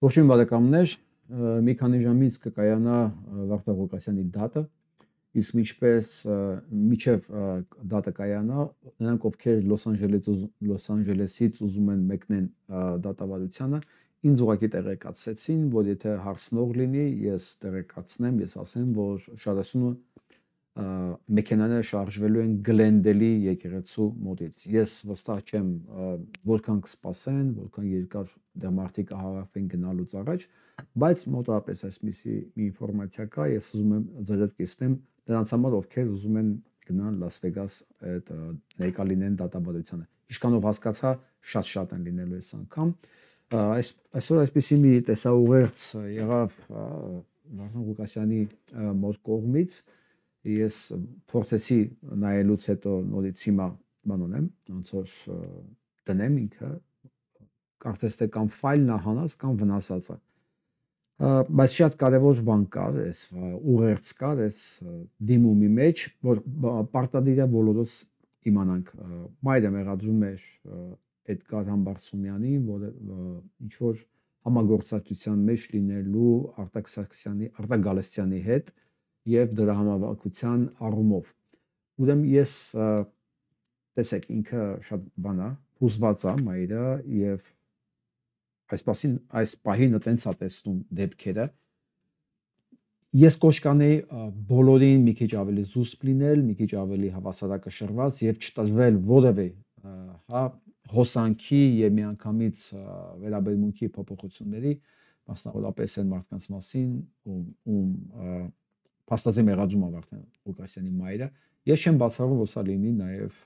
Ողջույն բարեկամներ, մի քանի ժամից կկայանա Վարդան Ղուկասյանի դատը, իսկ միջև դատը կայանա, նրանք ովքեր Լոս Անջելեսից ուզում են մեկնեն դատավարությանը, ինձ ուղղակի տեղեկացրեցին, որ եթե հարցնող լինի, ես տեղեկացնեմ, ես ասեմ, որ շարասունը մեքենաները շարժվելու են Գլենդելի եկեղեցու մոտից։ Ես վստահ չեմ, որքան կսպասեն, որքան երկար դեռ մարդիկ կհավաքվեն գնալուց առաջ, բայց մոտավորապես այսպիսի մի ինֆորմացիա կա, ես ուզում եմ ձեր հետ կիսվեմ նրանց համար, ովքեր ուզում են գնալ Լաս Վեգաս այդ ներկա լինեն դատավարությանը։ Ինչքանով հասկացա, շատ են լինելու այս անգամ։ Այսօր այսպիսի մի տեսաուղերձ եղավ Վարդան Ղուկասյանի մոտ կողմից, ես փորձեցի նայելուց հետո նորից հիմա բան ունեմ, ոնց որ դնեմ ինքը, կարծես թե կամ ֆայլն է հանած կամ վնասած է։ Բայց շատ կարևոր բան կար, այս ուղերձ կար, այս դիմումի մեջ, որ պարտադիր է բոլորս իմանանք։ Մայրը մեղադրում էր Էդգար Համբարձումյանին, որը ինչ որ համագործակցության մեջ լինելու Արտակ Գալստյանի հետ եւ դրա համավարակության առումով։ Ուրեմն ես տեսեք ինքը շատ բան է, հուզված է մայրը եւ այս պահին այտենց է տեսնում դեպքերը։ Ես կոչ կանեի բոլորին մի քիչ ավելի զուսպ լինել, մի քիչ ավելի հավասարակշռված եւ չտրվել որևէ հոսանքի եւ միանգամից վերաբերմունքի փոփոխությունների, մասնավորապես այն մարդկանց մասին, ում փաստացի մեղադրում է Վարդան Ղուկասյանի մայրը, ես չեմ բացառում, որ սա լինի նաև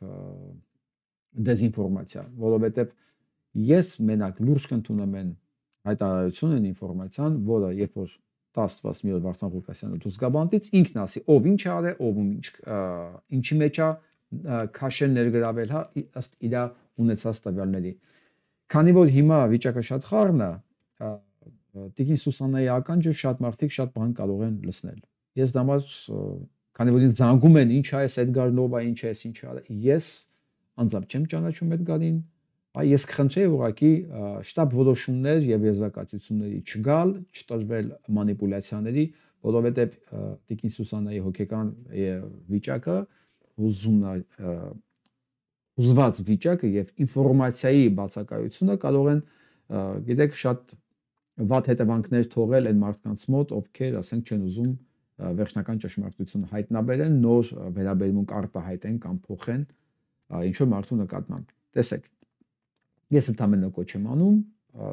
դեզինֆորմացիա, որովհետև ես մենակ լուրջ կընդունեմ այն հայտարարությունն ինֆորմացիան, որը երբ որ տաստված մի օր Վարդան Ղուկասյանը դուրս գա բանտից, ինքն ասի, ով ինչ արել, ով ինչի մեջ է քաշել ներգրավել, հա, ըստ իր ունեցած տվյալների։ Քանի որ հիմա վիճակը շատ խառն է, Տիկին Սուսաննայի ականջը շատ մարդիկ շատ բան կարող են լսնել։ Ես դամար, քանի որ ինձ զանգում են, ինչ է այս Էդգար Նովա, ինչ է, ինչ է, ես անձամբ չեմ ճանաչում Էդգարին, ես կխնդրեի ուղղակի շտապ որոշումներ եւ եզրակացությունների չգալ, չտրվել մանիպուլյացիաների, որովհետեւ Տիկին Սուսաննայի հոգեկան վիճակը հուզված վիճակը եւ ինֆորմացիայի բացակայությունը կարող են, գիտեք, շատ վատ հետևանքներ թողել այն մարդկանց մոտ, ովքեր, ասենք, չեն ուզում վերջնական ճշմարտությունը հայտնաբերեն, նոր վերաբերմունք արտահայտեն կամ փոխեն ինչ որ մարդու նկատմամբ։ Տեսեք, ես ընդամենը կոչ եմ անում,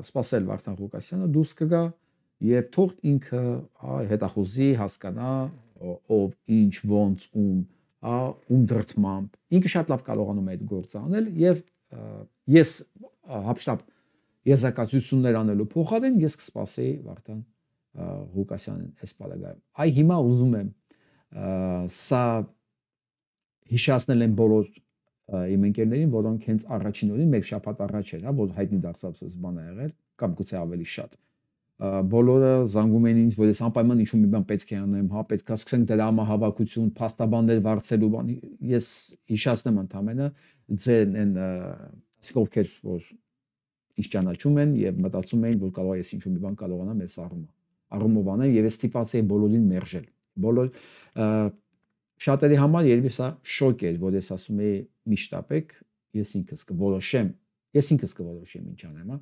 սպասել Վարդան Ղուկասյանը դուրս կգա եւ թող ինքը հետախուզի, հասկանա ով ինչ ոնց ում դրդմամբ ինքը շատ լավ կարողանում է այդ գործը անել եւ ես հապշտապ եզրակացություններ անելու փոխարեն ես կսպասեի Վարդան Ղուկասյանին այս պարագայում։ Այ հիմա ուզում եմ սա հիշեցնել են բոլոր իմ ընկերներին, որոնք հենց առաջին օրին մեկ շաբաթ առաջ էր, որ հայտնի դարձավ այս բանը եղել, կամ գուցե ավելի շատ։ Բոլորը զանգում էին ինձ, որ ես անպայման ինչ-որ մի բան պետք է անեմ, հա, պետք է սկսենք դրամահավաքություն, փաստաբաններ վարձելու բան։ Ես հիշեցնեմ ընդամենը ձեր այն ովքեր որ ինչ ճանաչում են եւ մտածում էին, որ կարող է ես ինչ-որ մի բան կարողանամ այս առումով անել եւ ես ստիպված էի բոլորին մերժել։ Բոլոր շատերի համար երևի սա շոկ էր, որ ես ասում էի մի շտապեք, ես ինքս կորոշեմ ինչ անեմ, հա։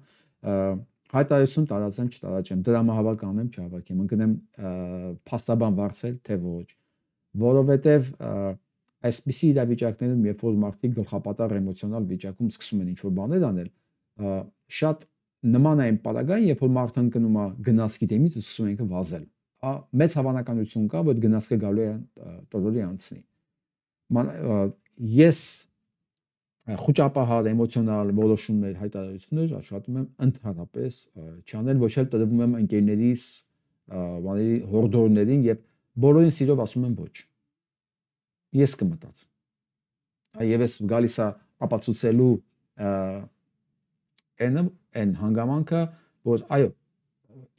Հայտարարություն տարածեմ, չտարածեմ, դրամահավաք անեմ, չհավաքեմ, ընկնեմ փաստաբան վարձել, թե ոչ, որովհետև այսպիսի իրավիճակներում, երբ որ մարդիկ գլխապատառ էմոցիոնալ վիճակում սկսում են ինչ-որ բաներ անել, շատ նման է այն պարագային, երբ որ մարդը ընկնում է գնացքի դեմից ու սկսում է ինքը վազել։ Մեծ հավանականություն կա, որ գնացքը գալու է տորորի անցնի։ Ես խոճապահար էմոցիոնալ որոշումներ, հայտարարություններ աշխատում եմ ընդհանրապես չանել, ոչ էլ տրվում եմ ընկերներիս հորդորներին եւ բոլորին սիրով ասում եմ ոչ։ Ես կմտածեմ։ Եվ ես գալիս է ապացուցելու այն հանգամանքը, որ այո,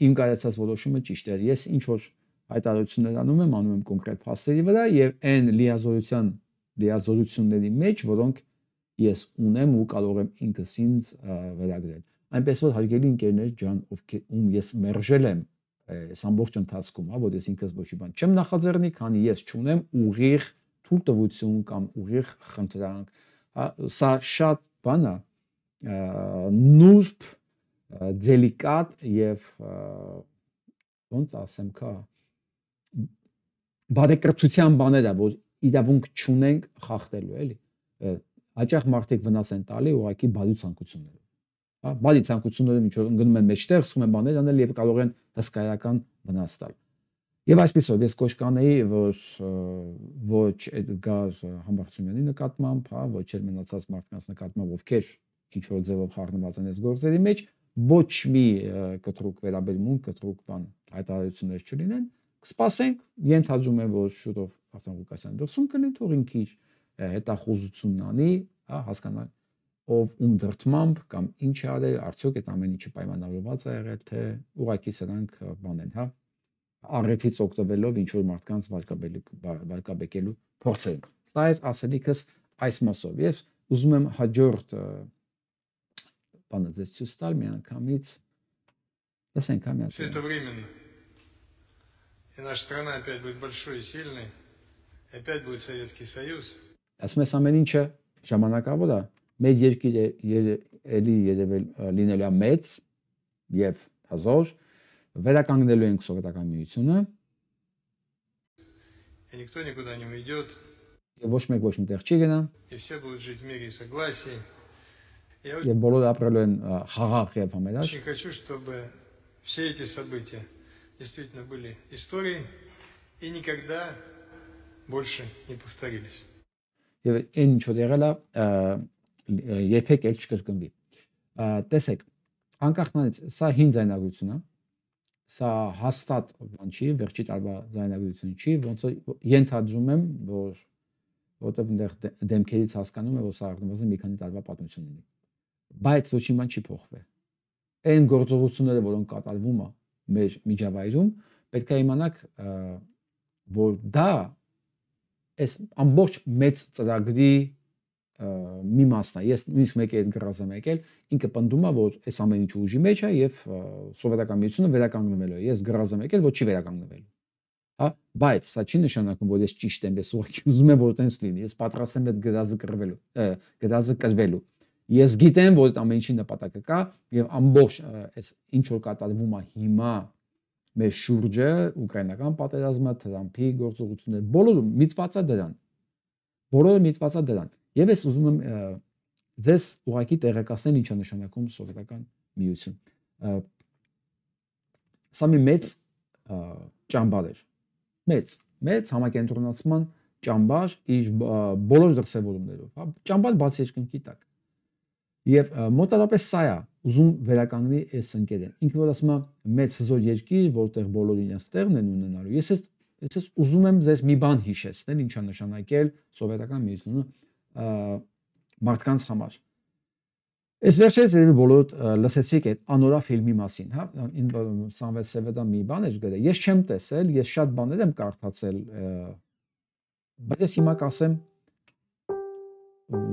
իմ կայացած որոշումը ճիշտ էր։ Ես ինչ որ հայտարարություններ անում եմ կոնկրետ փաստերի վրա եւ այն լիազորությունների մեջ, որոնք ես ունեմ ու կարող եմ ինքս ինձ վերագրել։ այնպես որ հարգելի ընկերներ ջան, ում ես մերժել եմ այս ամբողջ ընթացքում, հա, որ ես ինքս ոչի բան չեմ նախաձեռնի, քանի ես չունեմ ուղիղ թույլտվություն կամ ուղիղ խնդրանք, հա, սա շատ բան է, նուրբ, դելիկատ եւ ոնց ասեմ, քա բարեկրթության բաներ է, որ իրավունք չունենք խախտելու, էլի։ Հաճախ մարդիկ վնաս են տալի ուղղակի բադի ցանկություններով։ Հա, բադի ցանկությունները ինչ որ ընկնում են մեջտեղ, սկսում են բաներ անել եւ կարող են հսկայական վնաս տալ։ Եվ այսպեսով ես կոչ կանեի, որ ոչ Էդգար Համբարձումյանի նկատմամբ, հա, ոչ էլ մնացած մարդկանց նկատմամբ, ովքեր ինչ որ ձևով խառնված են այս գործերի մեջ, ոչ մի կտրուկ վերաբերմունք, կտրուկ բան հայտարարություններ չլինեն։ Կսպասենք, ենթադրում եմ, որ շուտով Վարդան Ղուկասյանը դրսում կլինի, թող ինքը իր հետախուզությունն անի, հա, հասկանալ ով ում դրդմամբ կամ ինչ է արել, արդյոք այդ ամեն ինչը պայմանավորված է եղել, թե ուղղակի սրանք բան են, հա, առիթից օգտվելով ինչ որ մարդկանց վարկաբեկելու փորձեր։ Սա է ասելիքս այս մասով եւ ուզում եմ հաջորդ բանը ձեզ ցույց տալ մի անգամից։ Լսենք հա մի անգամ։ Это временно. И наша страна опять будет большой и сильной. Опять будет Советский Союз. Ասում ես ամեն ինչը ժամանակավոր է, մեր երկիրը էլի երևել լինելու է մեծ եւ հազոր, վերականգնելու ենք սովետական միությունը։ И никто никуда не уйдет. Եվ ոչ մեկ ոչ մտեղ չի գնա։ И все будут жить в мире и согласии. Я Եվ բոլորը ապրելու են խաղաղ եւ համերաշխ։ очень хочу, чтобы все эти события действительно были историей и никогда больше не повторились. Եվ այն ինչ որ եղել է, երբեք էլ չկրկնվի։ Տեսեք, անկախնից սա հին ձայնագրություն է, սա հաստատ բան չի, վերջի տարվա ձայնագրություն չի, ոնց որ ենթադրում եմ, որ որտեղ այնտեղ դեմքերից հասկանում եմ, որ սա առնվազն մի քանի տարվա պատմություն ունի։ Բայց ոչինչ բան չի փոխվել։ Այն գործողությունները, որոնք կատարվում է մեր միջավայրում, պետք է իմանաք, որ դա այս ամբողջ մեծ ծրագրի մի մասն է։ Ես նույնիսկ մեկ է այդ գրազեմ եկել, ինքը պնդում է, որ այս ամեն ինչը ուժի մեջ է եւ սովետական միությունը վերականգնվելու է։ Ես գրազեմ եկել, որ չի վերականգնվելու։ Հա, բայց սա չի նշանակում, որ ես ճիշտ եմ, ես ուղղակի ուզում եմ, որ տենց լինի։ Ես պատրաստ եմ այդ գրազը կրվելու։ Ես գիտեմ, որ այդ ամեն ինչի նպատակը կա եւ ամբողջ այս ինչ որ կատարվում է հիմա մեր շուրջը, ուկրաինական պատերազմը, Թրամփի գործողությունները, բոլորը միտված է դրան։ Բոլորը միտված է դրան։ Եվ ես ուզում եմ ձեզ ուղղակի տեղեկացնել ինչ է նշանակում սովետական միություն։ Սա մի մեծ ճամբար էր։ Մեծ համակենտրոնացման ճամբար իր բոլոր դրսևորումներով, հա, ճամբար բաց երկնքի տակ։ Եվ մոտավորապես սա է ուզում վերականգնի այս ընկերը։ Ինքը որ ասում է մեծ հզոր երկիր, որտեղ բոլորը իրենց տեղն են ունենալու։ Ես ուզում եմ ձեզ մի բան հիշեցնել, ինչ է նշանակել սովետական միությունը մարդկանց համար։ Այս վերջերս երևի բոլորդ լսեցիք այդ Անորա ֆիլմի մասին, հա, Սամվել Սևեդան մի բան էր գրել։ Ես չեմ տեսել, ես շատ բաներ եմ կարդացել, բայց ես հիմա կասեմ,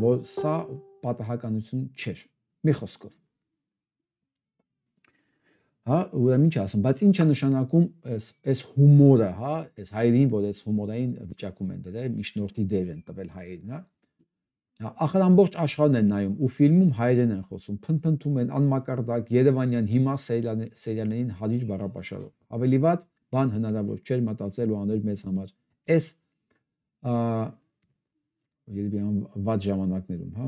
որ սա պատահականություն չէր։ Մի խոսքով։ Հա, ուրեմն ինչ ասեմ, բայց ինչ է նշանակում այս հումորը, հա, այս հայերին, որ այս հումորային վիճակում են դրել, միջնորդի դեր են տվել հայերին, հա։ Ախր ամբողջ աշխարհն են նայում ու ֆիլմում հայերեն են խոսում, փնփնթում են անմակարդակ Երևանյան հիմա սերիալներին հարիր բառապաշարով։ Ավելի վատ բան հնարավոր չէր մտածել ու անել մեզ համար։ Այս երևի վատ ժամանակներում, հա։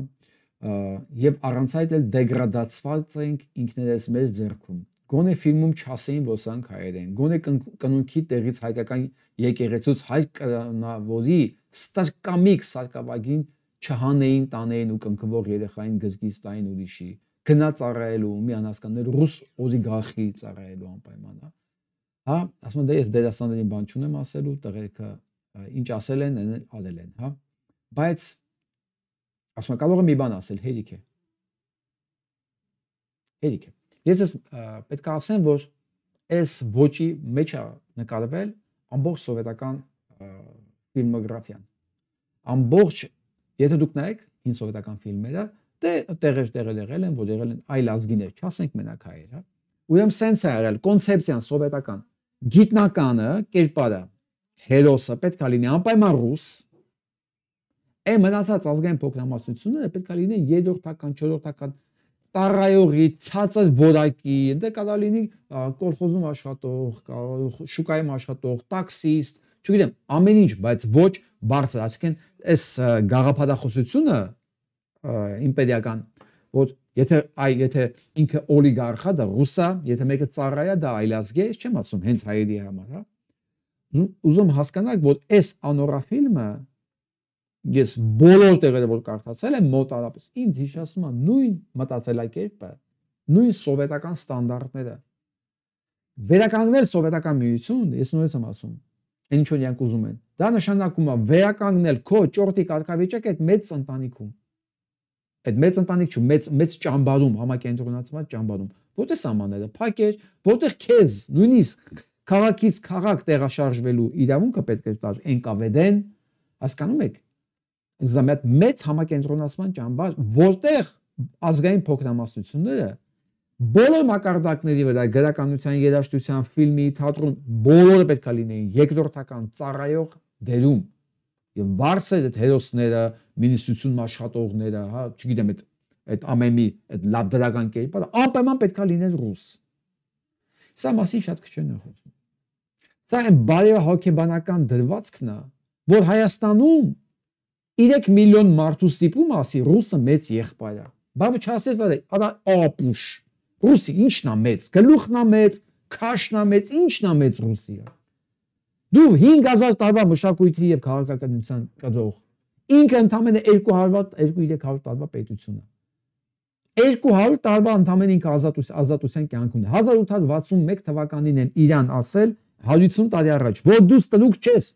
Եվ առանց այդ էլ դեգրադացված ենք ինքներս մեր ձեռքում։ Գոնե ֆիլմում չասեին, որ սրանք հայեր են։ Գոնե կնունքի տեղից հայկական եկեղեցուց հայ կրոնավորի ստրկամիկ սարկավագին չհանեին, տանեին ու կնքվող երեխային գրկից տային ուրիշի, գնա ծառայելու, մի անհասկանալ ռուս օլիգարխի ծառայելու անպայման, հա, ասում եմ դե ես դերասաններին բան չունեմ ասելու, տղերքը ինչ ասել են, արել են, հա, բայց ասում եմ կարող եմ մի բան ասել, հերիք է։ Ես պետք է ասեմ, որ այս ոճի մեջ է նկարվել ամբողջ սովետական ֆիլմոգրաֆիան։ Ամբողջ Եթե դուք նայեք հին սովետական ֆիլմերը, Դե տեղեր եղել են, որ եղել են այլ ազգիներ, չասենք մենակ հայեր, հա։ Ուրեմն սենց է եղել, կոնցեպցիան սովետական գիտնականը, կերպարը, հերոսը պետք է լինի անպայման ռուս, այն մնացած ազգային փոքրամասնությունները պետք է լինեն երրորդական, չորրորդական, ծառայողի, ցածր որակի, դե կարող լինի կոլխոզում աշխատող, շուկայում աշխատող, տաքսիստ, չգիտեմ, ամեն ինչ, բայց ոչ բարձր, այսինքն այս գաղափարախոսությունը իմպերիական, որ եթե ինքը օլիգարխա դա ռուսա, եթե մեկը ծառայա դա այլազգի, ես չեմ ասում հենց հայերի համար, հա։ Ուզում հասկանաք, որ այս անորաֆիլմը ես բոլոր տեղերը որ կարդացել եմ մոտարապես ինձ հիշեցնում է նույն մտածելակերպը, նույն սովետական ստանդարտները։ Վերականգնել սովետական միություն, ես նույնպես եմ ասում, ինչ որ իրանք ուզում են։ Դա նշանակում է վերականգնել քո ճորտի կարգավիճակը այդ մեծ ընտանիքում։ Այդ մեծ ընտանիք չէ, մեծ ճամբարում, համակենտրոնացված ճամբարում։ Որտե սահմանները փակեր, որտեղ քեզ նույնիսկ քաղաքից քաղաք տեղաշարժվելու իրավունքը պետք է տար NKVD-ն, հասկանում եք։ Մեծ համակենտրոնացման ճամբար, որտեղ ազգային փոքրամասնությունները բոլոր մակարդակների վրա գրականության, երաժշտության, ֆիլմի, թատրոն բոլորը պետք է լինեին երկրորդական ծառայող դերում եւ բարձր այդ հերոսները, մինիստրությունում աշխատողները, հա, չգիտեմ, այդ ամենի այդ լավ դրական կերպարը անպայման պետք է լինեն ռուս։ Սա մասին շատ քիչ են խոսում։ Սա այն բարեհոգեբանական դրվածքն է, որ Հայաստանում 3 միլիոն մարդու ստիպում ասի ռուսը մեծ եղբայր է։ Բավը չասես դա ապուշ։ Ռուսի ինչն է մեծ, գլուխն է մեծ, քաշն է մեծ, ինչն է մեծ Ռուսիա։ Դու 5000 տարվա մշակույթի եւ քաղաքականության կրող, ինքը ընդամենը 200-300 տարվա պետություն է։ 200 տարվա ընդամենը ինքը ազատության կյանք ունի։ 1861 թվականին են իրան ասել 150 տարի առաջ, որ դու ստրուկ չես։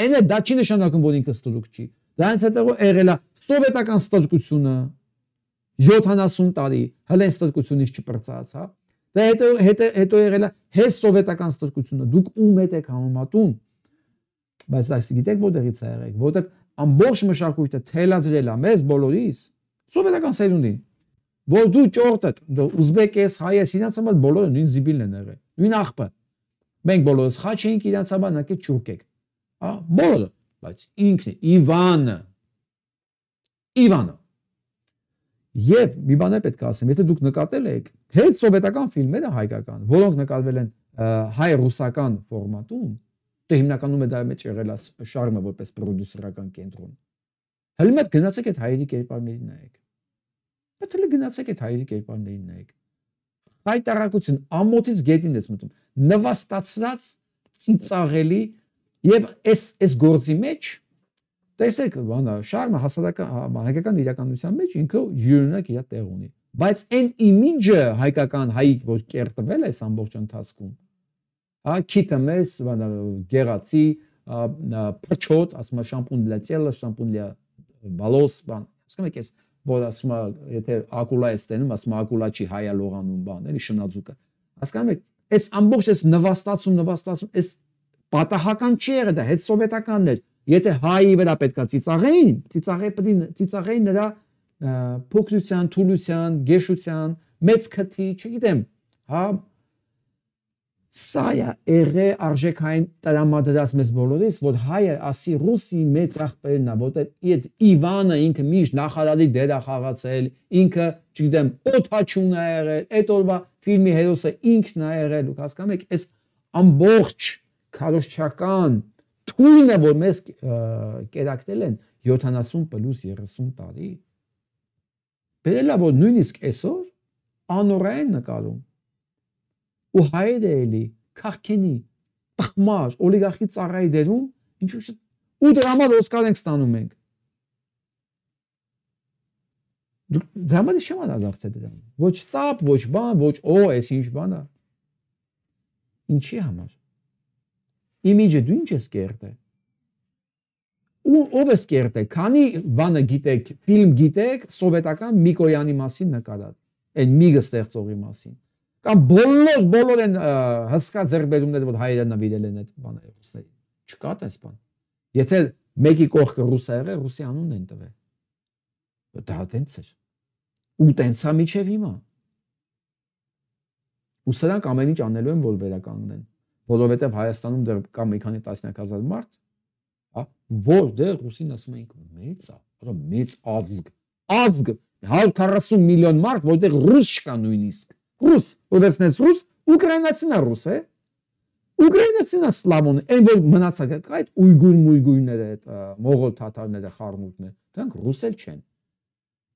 Այնը դա չի նշանակում, որ ինքը ստրուկ չի։ Դրանից հետո եղել է սովետական ստրկությունը 70 տարի, հələ ստրկությունից չպրծած, հա։ Դա հետո եղել է հետ սովետական ստրկությունը։ Դուք ում եք համեմատում։ Բայց այս գիտեք որտեղից է եղել, որտեղ ամբողջ մշակույթը թելադրել է մեզ բոլորիս սովետական սերունդին, որ դու ճորտդ, ուզբեկ ես, հայ ես, իրancs համար բոլորը նույն զիբիլն են եղել, նույն աղբը։ Մենք բոլորս խաչ էինք, իրancs համար նայեք ճուրք եք, հա, բոլորը, բայց ինքն Իվանը։ Եվ մի բան պետք է ասեմ, եթե դուք նկատել եք, հետ սովետական ֆիլմերը հայկական, որոնք նկարվել են հայ-ռուսական ֆորմատում, դե հիմնականում է դա մեջ եղել է շարմը որպես պրոդյուսերական կենտրոն։ Հələ մեկ գնացեք այդ հայերի կերպարներին նայեք։ Բայց հələ գնացեք այդ հայերի կերպարներին նայեք։ Հայտարարություն ամոթից գետին ես մտնում, նվաստացած, ծիծաղելի եւ այս գործի մեջ տեսեք, բանա, շարմը հայկական իրականության մեջ ինքը յուրինակ իր տեղ ունի։ Բայց այն իմիջը հայկական հայի, որ կերտվել է այս ամբողջ ընթացքում, հա, քիթը մեզ, բանա, գեղացի, փրչոտ, ասում է շամպուն для тела, շամպուն для волос, բան։ Հասկանում եք, որ ասում է, եթե ակուլա է ստենում, ասում է ակուլա չի հայա լողանում, բան, էլի շնաձուկը։ Հասկանում եք, այս ամբողջ այս նվաստացում, այս պատահական չի եղել, դա հետ սովետականն էր։ Եթե հայի վրա պետքա ծիծաղեին նրա փոքրության, թուլության, գեշության, մեծ քթի, չգիտեմ, հա, սա է եղե արժեքային տրամադրած մեզ բոլորից, որ հայը ասի ռուսի մեծ աղբերն է, որտեղ այդ Իվանը ինքը միշտ նախարարի դեր է խաղացել, ինքը, չգիտեմ, օդաչուն է եղել, այդ օրվա ֆիլմի հերոսը ինքն է եղել, դուք հասկանում եք, այս ամբողջ քարոզչական թույնը, որ մեզ կերակրել են 70 պլյուս 30 տարի, բերել է, որ նույնիսկ այսօր անօրային նկարում ու հայերը էլի քաղքենի, տխմար, օլիգարխի ծառայի դերում, ու դրա համար օսկար ենք ստանում ենք։ Դրա համար չեմ անդրադարձել դրան։ Ոչ ծապ, ոչ բան, ոչ այս ինչ բան է։ Ինչի համար։ Իմիջը դու ինչ ես կերտել։ Ով ես կերտել, քանի բանը գիտեք, ֆիլմ գիտեք, սովետական Միկոյանի մասին նկարած, այն միգը ստեղծողի մասին։ Կամ բոլոր են հսկա ձեռքբերումները, որ հայերը նվիրել են այդ բանը ռուսներին։ Չկա այս բան։ Եթե մեկի կողքը ռուս է եղել, ռուսի անունն են տվել։ Դա տենց էր։ Ու տենցա միջև հիմա։ Ու սրանք ամեն ինչ անելու են, որ վերականգնեն, որովհետև Հայաստանում դեռ կա մի քանի տասնյակ հազար մարդ, հա, որ դեռ ռուսին ասում ենք մեծ է, որը մեծ ազգ 140 միլիոն մարդ, որտեղ ռուս չկա նույնիսկ։ Ռուս, ովերսնես ռուս, ուկրաինացին է ռուս, է։ Ուկրաինացին է սլավոն, այն որ մնացած կա այդ ույգուրները, այդ մողոլ թաթարները, խառնուրդները, դրանք ռուսել չեն։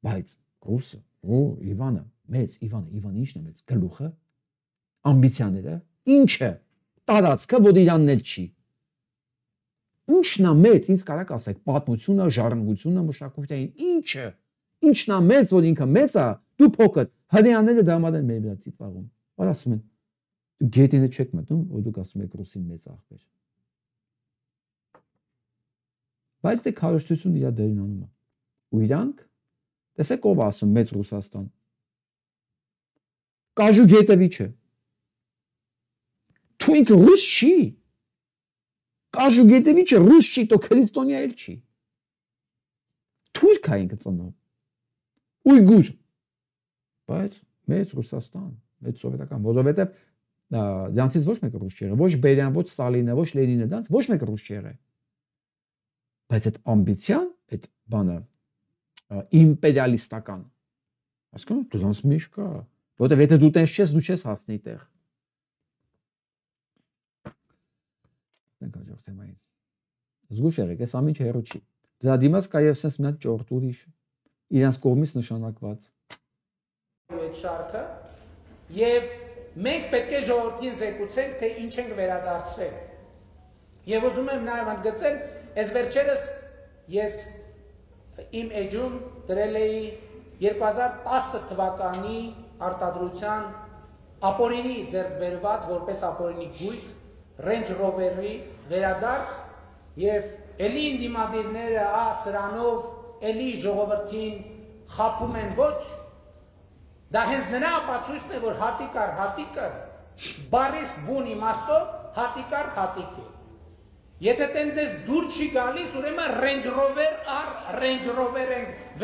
Բայց ռուսը, Իվանը, մեծ Իվանը ի՞նչն է մեծ, գլուխը, ամբիցիաները, ինչը, տարածքը, որ Իրանն էլ չի։ Ինչն է մեծ, ինձ կարաք ասեք, պատմությունը, ժառանգությունը, մշակութային, ինչն է մեծ, որ ինքը մեծ է, դու փոքր, հրեաները դա համար են մեր վրա ծիծաղում։ Որ ասում են, դու գետինը չեք մտնում, որ դուք ասում եք ռուսին մեծ աղբեր։ Բայց դե քարոզչությունը իր դերն անում է։ Ու իրանք, տեսեք ով ասում մեծ Ռուսաստան։ Կաժուգետևիչը։ Թու ինքը ռուս չի։ Կաժուգետևիչը ռուս չի, то քրիստոնյա էլ չի։ Թուրք է ինքը ծնում։ Ույգուր։ Բայց մեծ Ռուսաստան, մեծ սովետական, որովհետև դրանցից ոչ մեկը ռուս չեղե, ոչ Բերյան, ոչ Ստալինը, ոչ Լենինը, դրանց ոչ մեկը ռուս չեղե։ Բայց այդ ամբիցիան, այդ բանը իմպերիալիստական, հասկանում եք, դրանց մեջ կա, որովհետև եթե դու տենց չես, դու չես հասնի տեղ։ Դենք հաջորդ թեմային։ Զգուշ եղեք, այս ամիջ հերո չի։ Դրա դիմաց կա եւ sense մի հատ ճորտ ուրիշ, իրանց կողմից նշանակված։ Այդ շարքը եւ մենք պետք է ժողովրդին զեկուցենք, թե ինչ ենք վերադարձրել։ Եվ ուզում եմ նաեւ ընդգծել, այս վերջերս ես իմ էջում դրել էի 2010 թվականի արտադրության ապօրինի ձեռք բերված որպես ապօրինի գույք Range Rover-ի վերադարձ եւ էլի ինդիմադիրները սրանով էլի ժողովրդին խափում են ոչ, դա հենց նրա ապացույցն է, որ հատիկար հատիկը բարիս բուն իմաստով հատիկար հատիկ է։ Եթե տենտես դուր չի գալիս, ուրեմն Range Rover առ Range Rover ենք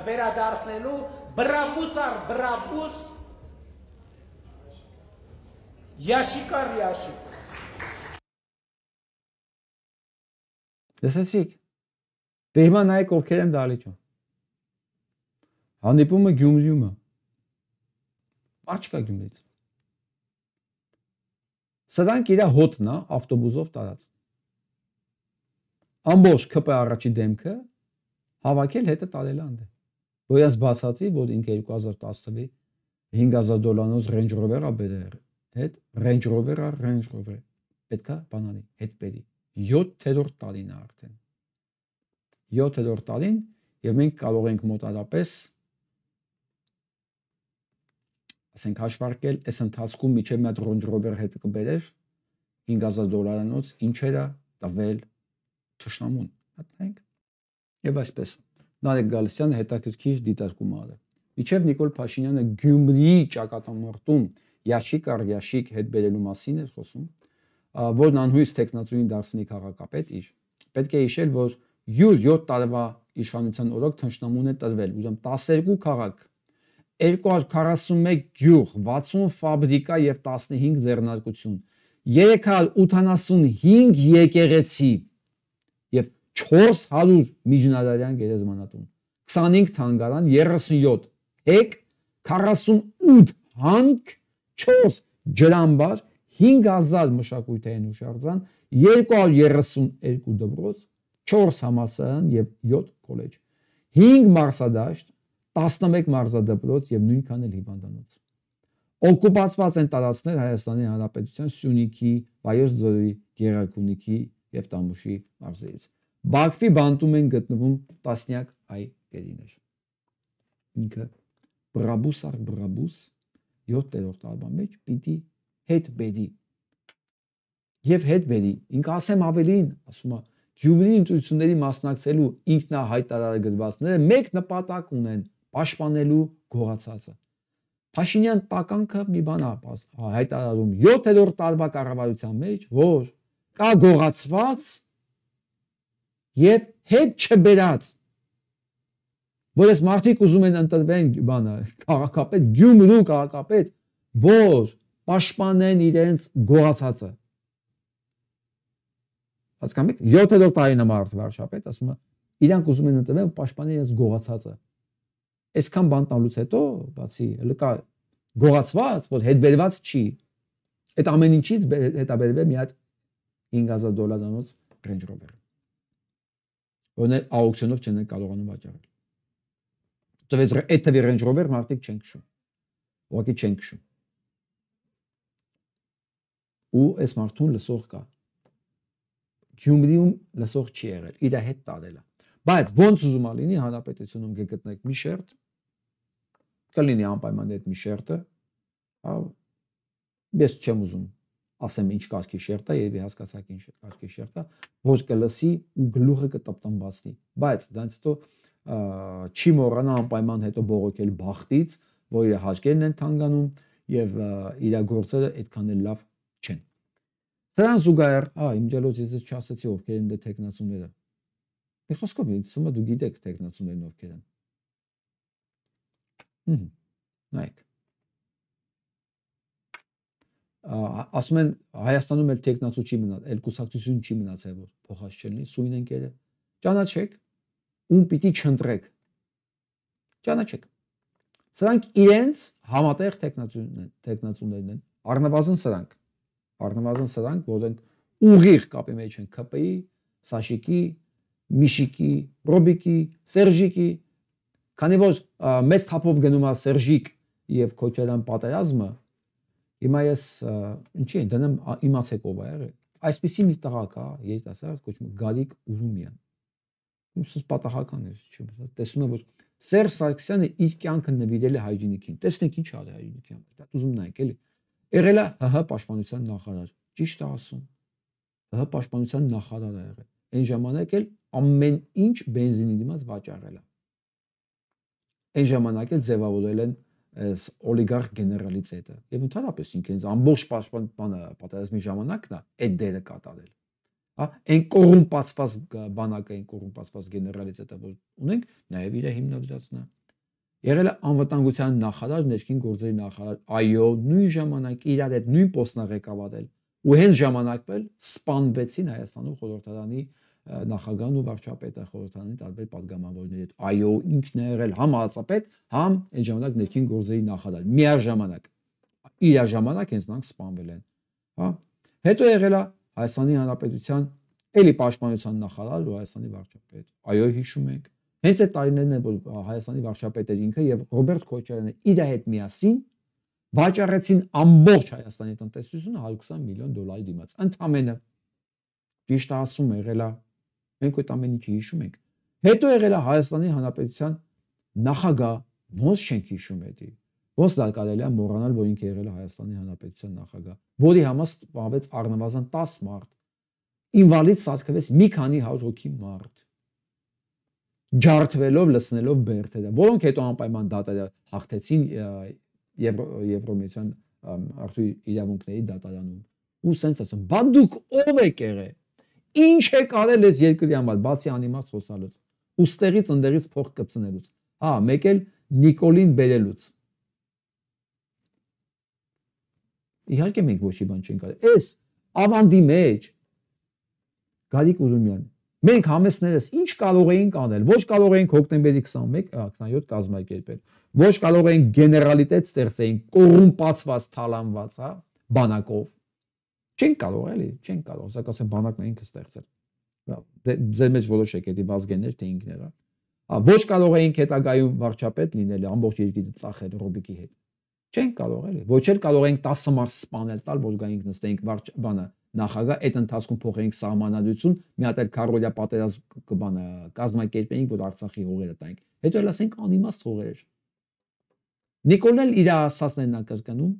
վերադարձնելու, բրաբուս առ բրաբուս, յաշիկ առ յաշիկ։ Լսեցիք, դե հիմա նայեք ովքեր են դալիճում։ Հանդիպումը Գյումրիում է։ Աչկա Գյումրից։ Սրանք իրա հոտն է ավտոբուսով տարած։ Ամբողջ ԿՊ առաջի դեմքը հավաքել հետը տարել անդե։ Որ ես բացացի, որ ինքը 2010 $5,000 Range Rover-ը բերել։ Հետ Range Rover-ը Range Rover։ Պետքա բանանի, հետ բերի։ 7-րդ տարին է արդեն։ 7-րդ տարին եւ մենք կարող ենք մոտարապես ասենք հաշվարկել այս ընթացքում միջև մի հատ Range Rover հետ կբերեր $5,000-անոց ինչերա տվել թշնամուն, հատենք։ Եվ այսպես Նարեկ Գալստյանը հետաքրքիր դիտարկում արել։ Միջև Նիկոլ Փաշինյանը Գյումրիի ճակատամարտում յաշիկ առ յաշիկ հետ բերելու մասին էր խոսում, որն անհույս տեխնացուին դարձնի քաղաքապետ իր։ Պետք է հիշել, որ 7 տարվա իշխանության օրոք թշնամուն է տրվել, ուրեմն 12 քաղաք, 241 գյուղ, 60 ֆաբրիկա եւ 15 ձեռնարկություն, 385 եկեղեցի եւ 400 միջնադարյան գերեզմանատուն, 25 թանգարան, 37 հեկ, 48 հանք, 4 ջրամբար, 5000 մշակութային հուշարձան, 232 դպրոց, 4 համալսարան եւ 7 կոլեջ, 5 մարզադաշտ, 11 մարզադպրոց եւ նույնքան էլ հիվանդանոց։ Օկուպացված են տարածքներ Հայաստանի Հանրապետության Սյունիքի, Վայոց ձորի, Գեղարքունիքի եւ Տամուշի մարզերից։ Բաքվի բանտում են գտնվում տասնյակ հայ գերիներ։ Ինքը բրաբուս առ բրաբուս 7-րդ տարվա մեջ պիտի հետ բերի։ Եվ հետ բերի, ինքը ասեմ ավելին, ասում է, Գյումրի ընտրությունների մասնակցելու ինքնահայտարարագրվածները մեկ նպատակ ունեն՝ պաշտպանելու գողացածը։ Փաշինյան տականքը մի բան է հայտարարում 7-րդ տարվա կառավարության մեջ, որ կա գողացված եւ հետ չբերած։ որ այս մարդիկ ուզում են ընտրվեն բանը քաղաքապետ, Գյումրու քաղաքապետ, որ պաշտպանեն իրենց գողացածը։ Հասկանում եք, 7-րդ տարին է մարդ վարչապետ, ասում է, իրանք ուզում են ընտրվեն պաշտպանեն իրենց գողացածը։ Այսքան բան տալուց հետո, բացի լկա գողացված, որ հետբերված չի, այդ ամեն ինչից հետաբերվել մի հատ $5,000 Range Rover։ Որն աուկցիոնով չեն կարողանում վաճառել։ Ծվեց այդ թվի Range Rover մարդիկ չեն քշում։ Ուղղակի չեն քշում։ Ու այս մարդուն լսող կա։ Գյումրիում լսող չի եղել, իր հետ տարել է։ Բայց ոնց ուզում ա լինի հանրապետությունում գտնեք մի շերտ, կլինի անպայման այդ մի շերտը, ես չեմ ուզում ասեմ ինչ կարգի շերտ է, երևի հասկացաք ինչ կարգի շերտ է, որ կլսի ու գլուխը կտպտմբացնի։ Բայց դրանից հետո չի մոռանա անպայման հետո բողոքել բախտից, որ իր հարկերն են թանկանում եւ իր գործերը այդքան էլ լավ չեն։ Սրան զուգահեռ, իմ ջելոց ես չասեցի ովքեր են դե տեխնացուները։ Մի խոսքով ինձ թվում է դու գիտեք տեխնացուներն ովքեր են։ Նայեք։ Ասում են Հայաստանում էլ տեխնացու չի մնալ, էլ կուսակցություն չի մնացել, որ փոխած չլինի, սույն ընկերը։ Ճանաչեք, ում պիտի չընտրեք։ Ճանաչեք։ Սրանք իրենց համատեղ տեխնացուներն են, առնվազն սրանք, որոնք ուղիղ կապի մեջ են ԿՊ-ի, Սաշիկի, Միշիկի, Ռոբիկի, Սերժիկի, քանի որ մեծ թափով գնում է Սերժիկ եւ Քոչարյան պատերազմը, հիմա ես ինչի են դնեմ իմացեք ով է եղել։ Այսպեսի մի տղա կա, երիտասարդ կոչվում է Գարիկ Ուրումյան։ Ուսս պատահական է, չէ՞, տեսնում եմ որ Սերժ Սարգսյանը իր կյանքը նվիրել է հայրենիքին։ Տեսնենք ինչ արել հայրենիքի համար։ Դա ուզում նայեք էլի։ Եղել է ՀՀ պաշտպանության նախարար։ Ճիշտ է ասում։ ՀՀ պաշտպանության նախարար է եղել։ Այն ժամանակ էլ ամեն ինչ բենզինի դիմաց վաճառել է։ Այն ժամանակ էլ ձևավորել են այս օլիգարխ գեներալի ծետը։ Եվ ընդհանրապես ինքնից ամբողջ պաշտպանը պատերազմի ժամանակն է այդ դերը կատարել։ Այն կոռումպացված բանակը, այն կոռումպացված գեներալի ծետը որ ունենք, նաև իր հիմնադրածն է։ Եղել է անվտանգության նախարար, ներքին գործերի նախարար, այո, նույն ժամանակ իրար հետ նույն պոստն է ղեկավարել։ Ու հենց ժամանակվել սպանվեցին Հայաստանում խորհրդարանի նախագահն ու վարչապետը խորհրդարանի տարբեր падգամավորների հետ։ Այո, ինքն է եղել համ հացապետ, համ այն ժամանակ ներքին գործերի նախարար։ Միաժամանակ։ Իր ժամանակ հենց նրանք սպանվել են։ Հա։ Հետո եղել է Հայաստանի Հանրապետության էլի պաշտպանության նախարար ու Հայաստանի վարչապետ։ Այո, հիշում եք։ Հենց այդ տարիներն են, որ Հայաստանի վարչապետը ինքը եւ Ռոբերտ Քոչարյանը իր հետ միասին վաճառեցին ամբողջ Հայաստանի տնտեսությունը $120 միլիոն դիմաց։ Ընդամենը ճիշտ ասում եղել է։ Մենք այդ ամեն ինչը հիշում ենք։ Հետո եղել է Հայաստանի Հանրապետության նախագահ, ոնց չենք հիշում էդի։ Ոնց դա կարելի է մոռանալ, որ ինքը եղել է Հայաստանի Հանրապետության նախագահ, որի համար սպանվեց առնվազն 10 մարդ։ Ինվալիդ սարքվեց մի քանի 100 հոգի մարդ։ Ջարդվելով, լցնելով բերդերը, որոնք հետո անպայման դատերը հաղթեցին Եվրոմիության արդյունքի իրավունքների դատարանում։ Ու սենց ասում, բա դուք ով եք եղել։ Ինչ եք արել այս երկրի համար, բացի անիմաստ խոսալուց, ու ստեղից ընդերից փող կպցնելուց։ Հա, մեկ էլ Նիկոլին բերելուց։ Իհարկե մենք ոչի բան չենք արել։ Էս ավանդի մեջ Գարիկ Ուրումյան, մենք համեսներս ինչ կարող էինք անել, ոչ կարող էինք հոկտեմբերի 21-27 կազմակերպել, ոչ կարող էինք գեներալիտետ ստեղծեինք, կոռումպացված, թալանված, հա, բանակով։ Չենք կարող էլի, չենք կարող, սա կասեմ բանակն է ինքը ստեղծել։ Ձեր մեջ որոշեք էդի վազգեններ թե ինքները։ Ոչ կարող էինք հետագայում վարչապետ լինել, ամբողջ երկիրը ծախել Ռոբիկի հետ։ Չենք կարող էլի, ոչ էլ կարող էինք 10 մարդ սպանել տալ, որ գայինք նստեինք բանը նախագահ, այդ ընթացքում փոխեինք սահմանադրություն, մի հատ էլ քարոզիա պատերազմ բանը կազմակերպեինք, որ Արցախի հողերը տանք։ Հետո էլ ասենք անիմաստ հողեր։ Նիկոլն էլ իր ասածներն է կրկնում,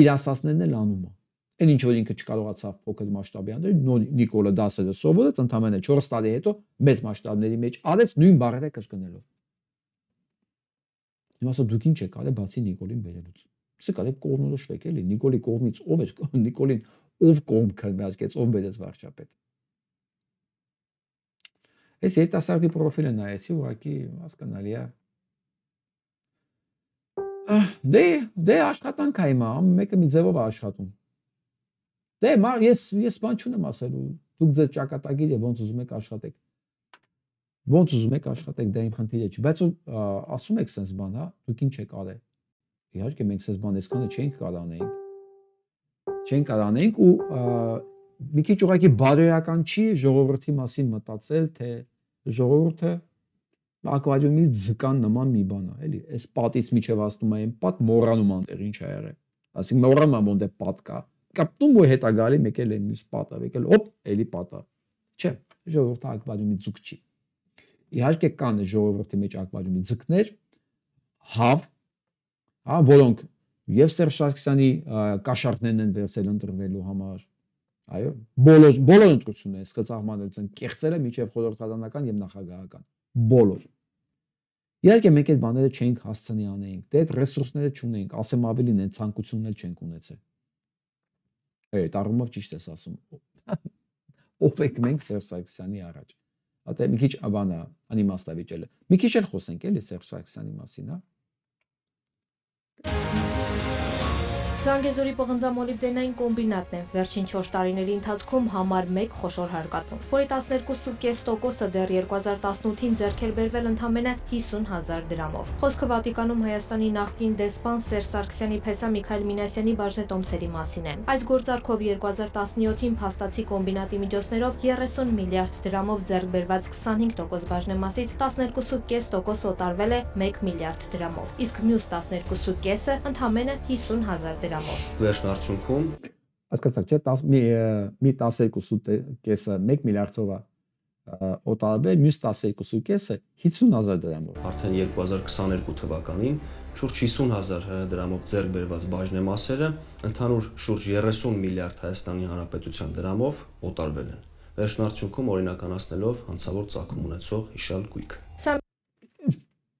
իր ասածներն էլ անում է։ Այն ինչ որ ինքը չկարողացավ փոքր մասշտաբի անել, Նիկոլը դասերը սովորեց, ընդամենը 4 տարի հետո մեծ մասշտաբների մեջ արեց նույն բառերը կրկնելով։ Հիմա ասա դուք ինչ եք արել բացի Նիկոլին բերելուց։ Իսկ կարեք կողմնորոշվեք էլի, Նիկոլի կողմից ով էր, Նիկոլին ով կողմ քննարկեց, ով բերեց վարչապետ։ Ես երիտասարդի պրոֆիլը նայեցի, ուղղակի հասկանալի է։ Դե աշխատանք է հիմա, մեկը մի ձևով է աշխատում։ Դե ես բան չունեմ ասելու, դուք ձեր ճակատագիր եւ ոնց ուզում եք աշխատեք։ Ոնց ուզում եք աշխատեք, դա իմ խնդիրը չի, բայց ասում եք sense բան, հա, դուք ինչ եք արել։ Իհարկե մենք sense բան այսքանը չենք կարող անենք։ Չենք կարող անենք ու մի քիչ ուղղակի բարոյական չի ժողովրդի մասին մտածել, թե ժողովուրդը ակվարիումից ձկան նման մի բան է, էլի, այս պատից միջև ասում են պատ մոռանում անտեղ ինչ է եղել։ Ասի մոռանում եմ ոնց է պատ կա։ Կապտում ու հետա գալի մեկ էլ այն մյուս պատը, եկել հոպ, էլի պատը։ Չէ, ժողովուրդը ակվարիումի ձուկ չի։ Իհարկե կան ժողովրդի մեջ ակվարիումի ձկներ, հավ, հա, որոնք եւ Սերժ Սարգսյանի կաշառքներն են վերցել ընտրվելու համար։ Այո, բոլոր ընտրությունները սկսահմանելուց են կեղծել միջև խորհրդարանական եւ նախագահական։ Բոլոր։ Իհարկե մենք այդ բաները չենք հասցնի անենք, դե այդ ռեսուրսները չունենք, ասեմ ավելին այն ցանկություններ չենք ունեցել։ Այդ առումով ճիշտ ես ասում։ Ով եք մենք Սերժ Սարգսյանի առաջ։ Ատե մի քիչ բանա անիմաստավիճելը։ Մի քիչ էլ խոսենք էլի Սերժ Սարգսյանի մասին, հա։ Զանգեզուրի պղնձամոլիբդենային կոմբինատն է վերջին 4 տարիների ընթացքում համար 1 խոշոր հարկատում, որի 12.5%-ը դեռ 2018-ին ձեռք էր բերվել ընդամենը 50,000 դրամով։ Խոսքը Վատիկանում Հայաստանի նախկին դեսպան Սերժ Սարգսյանի փեսա Միքայել Մինասյանի բաժնետոմսերի մասին է։ Այս գործարքով 2017-ին փաստացի կոմբինատի միջոցներով 30 միլիարդ դրամով ձեռք բերված 25% բաժնեմասից 12.5% օտարվել է 1 միլիարդ դրամով, իսկ մյուս 12.5%-ը ընդամենը 50,000 դրամ։ Վերջն արդյունքում հասկացաք, չէ, մի 12.5-ը 1 միլիարդով է օտարվել, մյուս 12.5-ը 50,000 դրամով։ Արդեն 2022 թվականին շուրջ 50,000 դրամով ձեռք բերված բաժնեմասերը ընդհանուր շուրջ 30 միլիարդ Հայաստանի Հանրապետության դրամով օտարվել են։ Վերջն արդյունքում օրինականացնելով հանցավոր ծագում ունեցող հիշալ գույք։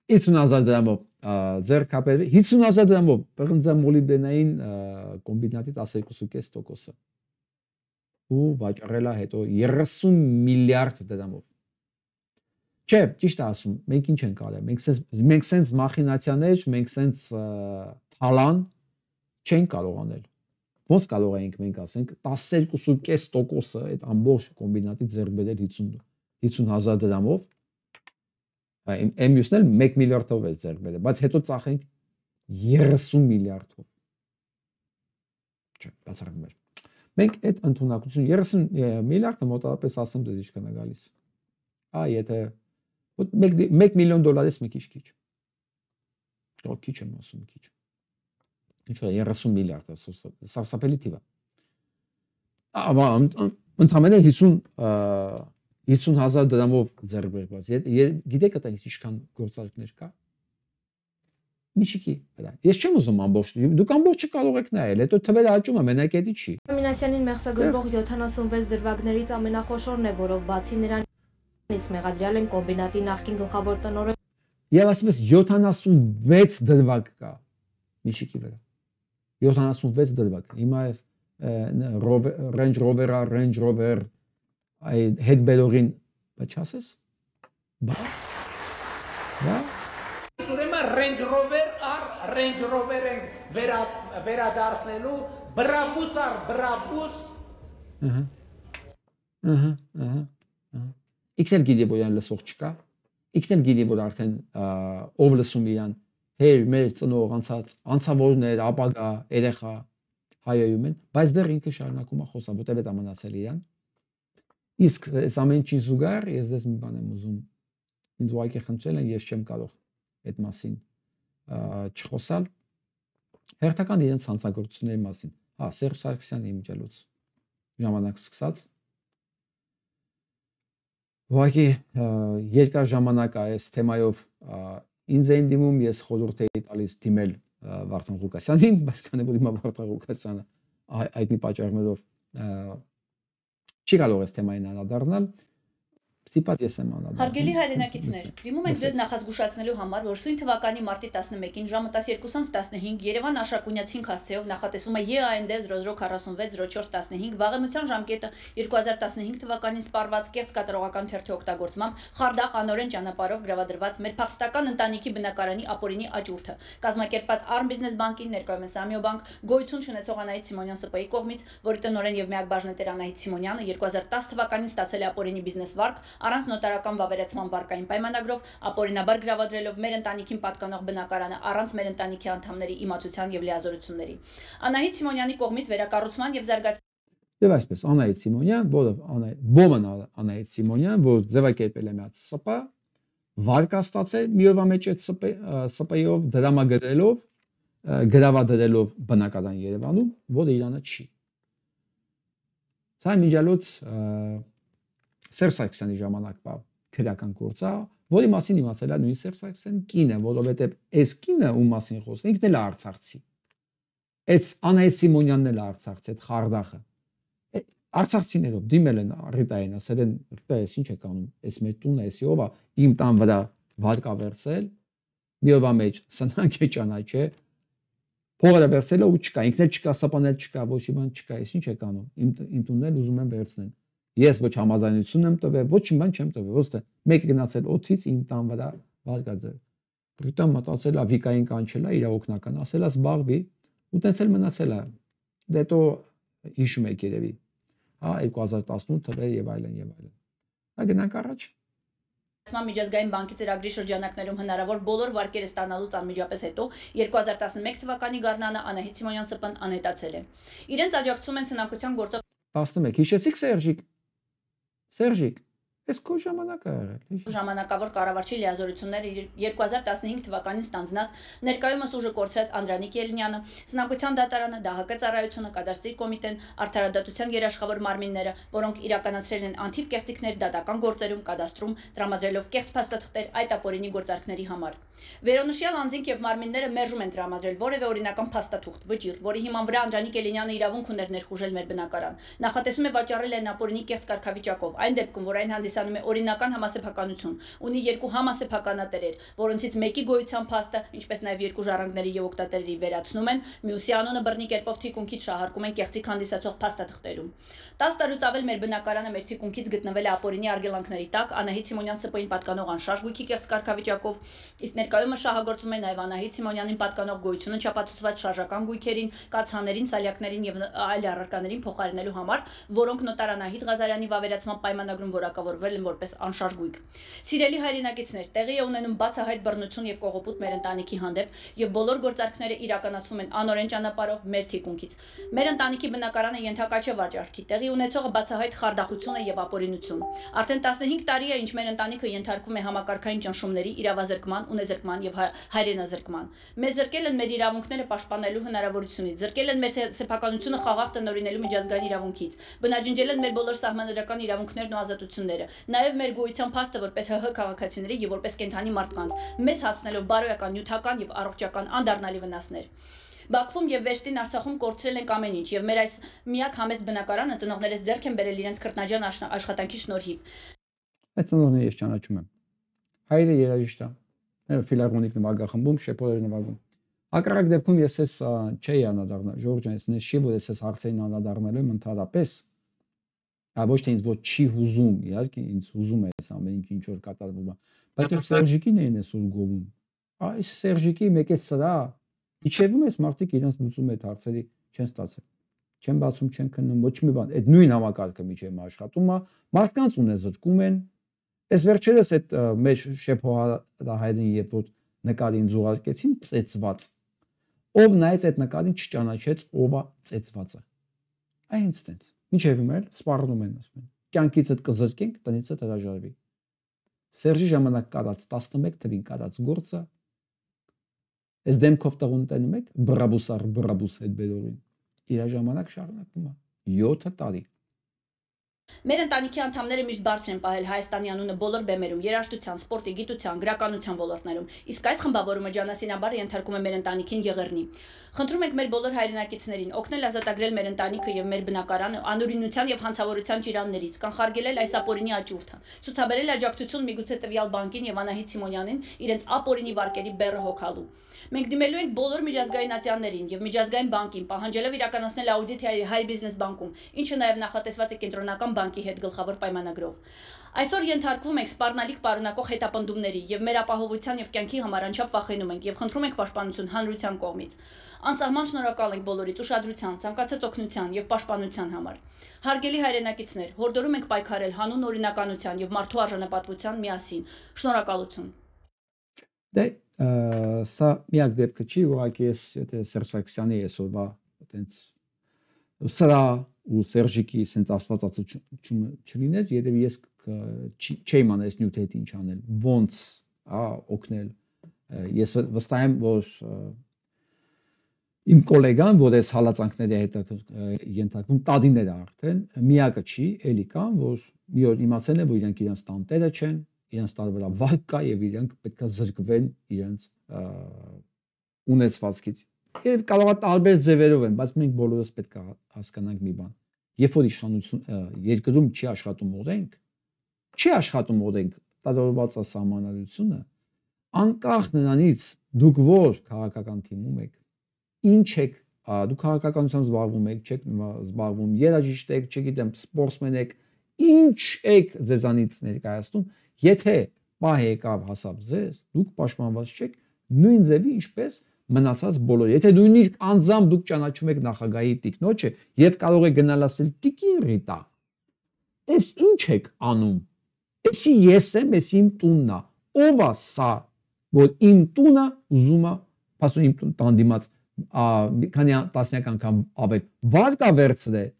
50,000 դրամով ձեռք կապել 50,000 դրամով պղնձամոլիբդենային կոմբինատի 12.5%-ը ու վաճառել է հետո 30 միլիարդ դրամով։ Չէ, ճիշտ է ասում, մենք ինչ ենք արել, մենք սենց մախինացիաներ, մենք սենց թալան չենք կարող անել։ Ոնց կարող ենք մենք ասենք 12.5%-ը այդ ամբողջ կոմբինատի ձեռք բերել 50,000 դրամով Մյուսն էլ 1 միլիարդով է ձեռք բերել, բայց հետո ծախենք 30 միլիարդով։ Չէ, բացառում էր։ Մենք այդ ընդունակություն 30 միլիարդը մոտավորապես ասեմ դες ինչքան է գալիս։ Եթե 1 միլիոն դոլարից մի քիչ։ Դու քիչ եմ ասում, քիչ։ Ինչ է 30 միլիարդ է, սարսափելի թիվ է։ Ընդամենը 50,000 դրամով ձեռք բերված։ Գիտեք այդպես ինչքան գործարքներ կա։ Միջիկի վրա։ Ես չեմ ուզում ամբողջ, դուք ամբողջը կարող եք նայել, հետո թվերը աճում է, մենակ էդի չի։ Մինասյանին մեղսագրվող 76 դրվագներից ամենախոշորն է, որով բացի նրանից մեղադրյալ են կոմբինատի նախկին գլխավոր տնօրեն։ Եվ ասես 76 դրվագ կա միջիկի վրա։ 76 դրվագ։ Հիմա է Range Rover-ը, Range Rover այդ հետ բերողին, բայց չասես։ Բա։ Ուրեմն Range Rover Range Rover են վերադարձնելու Brabus Brabus։ Իքսել գիտի որ այն լսող չկա։ Իքսել գիտի որ արդեն ով լսում իրան հեր մեր ծնող անցավորներ, ապագա, երեխա հայերում են, բայց դեռ ինքը շարունակում է խոսալ, որտեղ է մնացել իրան։ Իսկ այս ամեն ինչի զուգահեռ ես դες մի բան եմ ուզում։ Ինձ ուղղակի խնդրել են, ես չեմ կարող այդ մասին չխոսալ։ Հերթական իրենց հանցագործությունների մասին։ Հա, Սերժ Սարգսյանի իմիջելուց ժամանակ սկսած։ Ուղղակի երկար ժամանակ այս թեմայով ինձ էին դիմում, ես խորհուրդ էի տալիս դիմել Վարդան Ղուկասյանին, բայց քանի որ հիմա Վարդան Ղուկասյանը այդնի պատճառներով չի կարող այս թեմային անդրադառնալ, Ստիպած ես եմ անդադար։ Հարգելի հայրենակիցներ, դիմում ենք ձեզ նախազգուշացնելու համար, որ սույն թվականի մարտի 11-ին ժամը 12:15 Երևան Աշակունյացին հասցեով նախատեսվում է ԵԱՆԴ 00460415 վաղեմության ժամկետը 2015 թվականին սպառված կեղծ կատարողական թերթի օգտագործմամբ խարդախ անօրեն ճանապարհով գրավադրված մեր փախստական ընտանիքի բնակարանի ապօրինի աճուրդը կազմակերպված Arm Business Bank-ի ներկայումս Ամիոբանկ գոյություն ունեցող Անահիտ Սիմոնյան ՍՊ-ի կողմից, որի տնօրեն եւ միակ բաժնետեր Անահիտ Սիմոնյանը 2010 թվականին ստացել է ապօրինի բիզնես վարկ առանց նոտարական վավերացման վարկային պայմանագրով ապօրինաբար գրավադրելով մեր ընտանիքին պատկանող բնակարանը առանց մեր ընտանիքի անդամների իմացության եւ լիազորությունների։ Անահիտ Սիմոնյանի կողմից վերակառուցման եւ զարգացման Եվ այսպես Անահիտ Սիմոնյան, Ոմն Անահիտ Սիմոնյան, որ ձևակերպել է մի հատ ՍՊ, վարկա ստացել մի օրվա մեջ այդ ՍՊ-ով դրամագրելով, գրավադրելով բնակարան Երևանում, որը Իրանը չի։ Սա միջալոց Սերժ Սարգսյանի ժամանակվա քրեական գործ է, որի մասին իմացել է նույն Սերժ Սարգսյանի կինը, որովհետև այս կինը ում մասին խոսում, ինքն էլ է արցախցի։ Այս Անահիտ Սիմոնյանն էլ է արցախցի, այդ խարդախը։ Արցախցիներով դիմել են Ռիտային, ասել են Ռիտա, ես ինչ եք անում, այս մեր տունը, էսի ով է, իմ տան վրա վարկա վերցել, մի օրվա մեջ սնանք է ճանաչ է, փողը վերցել է ու չկա, ինքն էլ չկա, սապանել չկա, ոչ մի բան չկա, ես ինչ եք անում, իմ տունն էլ ուզում եմ վերցնել։ Ես ոչ համաձայնություն եմ տվել, ոչ մի բան չեմ տվել, ոստը մեկ գնացել օթից իմ տան վրա վարկա ձեր։ Ռիտան մտածել է Վիկային կանչել է իր օգնական, ասել է զբաղվի, ու տենց էլ մնացել է։ Դե հետո հիշում եք երևի, հա 2018 թվեր եւ այլն եւ այլն։ Հա գնանք առաջ։ Միջազգային բանկի ծրագրի շրջանակներում հնարավոր բոլոր վարկերը ստանալուց անմիջապես հետո 2011 թվականի գարնանը Անահիտ Սիմոնյան ՍՊ-ն անհետացել է։ Իրենց աջակցում են ցնակության գործով 11 հիշեցիք Սերժիկ, այս քո ժամանակը եղել։ Ժամանակավոր կառավարչի լիազորությունները 2015 թվականին ստանձնած ներկայումս ուժը կորցրած Անդրանիկ Ելնյանը, Սնակության դատարանը, ԴՀԿ ծառայությունը, կադաստրի կոմիտեն, արդարադատության երաշխավոր մարմինները, որոնք իրականացրել են անթիվ կեղծիքներ դատական գործերում, կադաստրում, տրամադրելով կեղծ փաստաթղթեր այդ ապօրինի գործարքների համար։ Վերոնշյալ անձինք եւ մարմինները մերժում են տրամադրել որևէ օրինական փաստաթուղթ, վճիռ, որի հիման վրա Անդրանիկ Ելնյանը իրավունք ուներ ներխուժել մեր բնակարան։ Նախատեսում է վաճառել այն ապօրինի կեղծ կարգավիճակով, այն դեպքում, որ այն հանդիսանում է օրինական համասեփականություն, ունի երկու համասեփականատերեր, որոնցից մեկի գոյության փաստը, ինչպես նաև երկու ժառանգների եւ օգտատերերի վերացնում են, մյուսի անունը բռնի կերպով թիկունքից շահարկում են կեղծիք հանդիսացող փաստաթղթերում։ 10 տարուց ավել մեր բնակարանը մեր թիկունքից գտնվել է ապօրինի արգելանքների տակ Անահիտ Սիմոնյան ՍՊ-ին պատկանող անշարժ գույքի կեղծ կարգավիճակով, իսկ ներկայումս շահագործում է նաև Անահիտ Սիմոնյանին պատկանող գոյությունը չապացուցված շարժական գույքերին, կացաներին, սալյակներին եւ այլ առարկաներին փոխարինելու համար, որոնք նոտար Անահիտ Ղազարյանի վավերացման պայմանագրում որակավորվել են որպես անշարժ գույք։ Սիրելի հայրենակիցներ, տեղի է ունենում բացահայտ բռնություն եւ կողոպուտ մեր ընտանիքի հանդեպ եւ բոլոր գործարքները իրականացվում են անօրեն ճանապարհով մեր թիկունքից։ Մեր ընտանիքի բնակարանը ենթակա չէ վաճառքի, տեղի ունեցողը բացահայտ խարդախություն է եւ ապօրինություն։ Արդեն 15 տարի է, ինչ մեր ընտանիքը ենթարկվում է համակարգային ճնշումների, իրավազրկման, ունեզրկման եւ հայրենազրկման։ Մեզ զրկել են մեր իրավունքները պաշտպանելու հնարավորությունից, զրկել են մեր սեփականությունը խաղաղ տնօրինելու միջազգային իրավունքից, բնաջնջել են մեր բոլոր սահմանադրական իրավունքներն ու ազատությունները, նաև մեր գոյության փաստը որպես ՀՀ քաղաքացիների եւ որպես կենթանի մարդկանց, մեզ հասնելով բարոյական, նյութական եւ առողջական անդառնալի վնասներ։ Բաքվում եւ Վերստին Արցախում կորցրել ենք ամեն ինչ եւ մեր այս միակ համեստ բնակարանը ծնողներս ձեռք են բերել իրենց քրտնաջան աշխատանքի շնորհիվ։ Այդ ծնողները ես ճանաչում եմ։ Հայրը երաժիշտ է, ֆիլհարմոնիկ նվագախմբում շեփորեր նվագում։ Հակառակ դեպքում ես էս չէի անդառնալ, Ժորժ ջան, ես չի որ ես հարցերին անդառնալու եմ ընդհանրապես։ Ոչ թե ինձ ոչ չի հուզում, իհարկե ինձ հուզում է այս ամեն ինչ որ կատարվում է, բայց Սերժիկին էին այսօր գովում։ Այս Սերժիկի մեկը սրա իջևում էս մարդիկ իրենց լուծում այդ հարցերի չեն ստացել։ Չեն բացում, չեն քննում, ոչ մի բան։ Այդ նույն համակարգը միջև աշխատում է, մարդկանց ունեզրկում են։ Այս վերջերս այդ մեր շեփորահայրին երբ որ նկարին զուգարկեցին ծեծված։ Ով նայեց այդ նկարին չճանաչեց ով է ծեծվածը։ Այնց տենց։ Միջևում էլ սպառնում են ասում են։ Կյանքիցդ կզրկենք, տնիցդ հրաժարվի։ Սերժի ժամանակ կարած 11 թվին կարած գործը այս դեմքով տղուն տենում եք բրաբուս հետ բերողին։ Իր ժամանակ շարունակում է 7 տարի։ Մեր ընտանիքի անդամները միշտ բարձր են պահել Հայաստանի անունը բոլոր բեմերում՝ երաժշտության, սպորտի, գիտության, գրականության ոլորտներում, իսկ այս խմբավորումը ջանասինաբար ենթարկում է մեր ընտանիքին եղեռնի։ Խնդրում ենք մեր բոլոր հայրենակիցներին օգնել ազատագրել մեր ընտանիքը եւ մեր բնակարանը անօրինության եւ հանցավորության ճիրաններից, կանխարգելել այս ապօրինի աճուրդը, ցուցաբերել աջակցություն միգուցե տվյալ բանկին եւ Անահիտ Սիմոնյանին իրենց ապօրինի վարկերի բեռը հոգալու։ Մենք դիմելու ենք բոլոր միջազգային ատյաններին եւ միջազգային բանկին, պահանջելով իրականացնել աուդիտ Հայ բիզնես բանկում, ինչը նաեւ նախատեսված է կենտրոնական բանկի հետ գլխավոր պայմանագրով։ Այսօր ենթարկվում ենք սպառնալիք պարունակող հետապնդումների եւ մեր ապահովության եւ կյանքի համար անչափ վախենում ենք եւ խնդրում ենք պաշտպանություն հանրության կողմից։ Անսահման շնորհակալ ենք բոլորից ուշադրության, ցանկացած օգնության եւ պաշտպանության համար։ Հարգելի հայրենակիցներ, հորդորում ենք պայքարել հանուն օրինականության եւ մարդու արժանապատվության միասին։ Շնորհակալություն։ Դե սա միակ դեպքը չի, ուղղակի ես եթե Սերժ Սարգսյանի այսօրվա այտենց սրա ու Սերժիկի sense աստվածածությունը չլիներ, երևի ես չի մանես նյութ հետ ինչ անել, ոնց օգնել։ Ես վստահ եմ, որ իմ գոլեգան, որ այս հալածանքների հետ ենթարկվում տադիներ է արդեն, միակը չի, էլի կան, որ մի օր իմացել են, որ իրենք իրենց տանտերը չեն, իրենց տարվերա վարկ կա եւ իրենք պետքա զրկվեն իրենց ունեցվածքից։ Եվ կարող է տարբեր ձևերով են, բայց մենք բոլորս պետք է հասկանանք մի բան։ Երբ որ իշխանություն երկրում չի աշխատում օրենք, չի աշխատում օրենք, տարօրված է սահմանադրությունը, անկախ նրանից դուք որ քաղաքական թիմում եք, ինչ եք, դուք քաղաքականությամբ զբաղվում եք, չեք զբաղվում, երաժիշտ եք, չգիտեմ, սպորտսմեն եք, ինչ եք ձեզանից ներկայացնում, եթե պահ եկավ հասավ ձեզ, դուք պաշտպանված չեք, նույն ձևի ինչպես մնացած բոլորը։ Եթե նույնիսկ անձամբ դուք ճանաչում եք նախագահի տիկնոջը եւ կարող եք գնալ ասել տիկին Ռիտա, այս ինչ եք անում։ Էսի ես եմ, էս իմ տունն է։ Ով է սա, որ իմ տունը ուզում է, ասում իմ տան դիմաց քանի տասնյակ անգամ ավել վարկա վերցրել։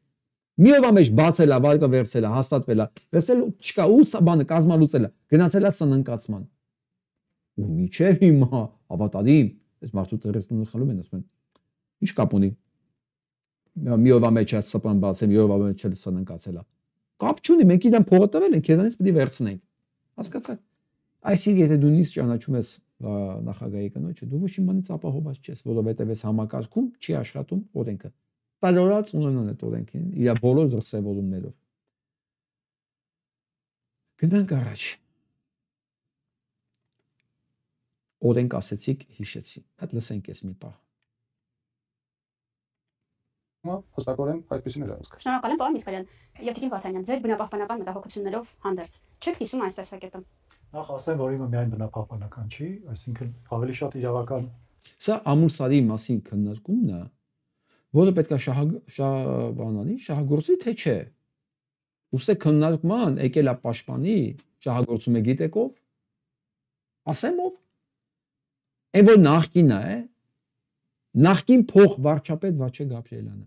Մի օրվա մեջ բացել է, վարկա վերցել է, հաստատվել է, վերցել չկա ու բանը կազմալուծել է, գնացել է սննկացման։ Ու միջև հիմա հավատալի այս մարդու ծերեսնունը խլում են, ասում են, ինչ կապ ունի։ Մի օրվա մեջ է սպան բացել, մի օրվա մեջ էլ սննկացել է։ Կապ չունի, մենք իրեն փողը տվել են, քեզանից պետք է վերցնենք։ Հասկացա՞ք։ Այսինքն եթե դու նույնիսկ ճանաչում ես նախագահի կնոջը, դու ոչ մի բանից ապահովված չես, որովհետև այս համակարգում չի աշխատում օրենքը։ Տարօրած ունենան այդ օրենքին, իր բոլոր դրսևորումներով։ Գնանք առաջ։ Օրենք ասեցիք, հիշեցի։ Այդ լսենք ես մի պահ։ Հստակորեն այդպեսին էր անցկացել։ Շնորհակալ եմ, պարոն Միսկալյան։ Եվ Տիկին Վարդանյան, ձեր բնապահպանական մտահոգություններով հանդերձ չեք հիշում այս տեսակետը։ Նախ ասեմ, որ իմը միայն բնապահպանական չի, այսինքն ավելի շատ իրավական։ Սա ամուսարի մասին քննարկումն է, որը պետք է շահագործվի, թե չէ։ Ուստի քննարկման եկել է պաշտպանի, շահագործում է գիտեք ով։ Ասեմ ով։ Այն որ նախկինն է, նախկին փող վարչապետ Վաչե Գաբրիելյանը։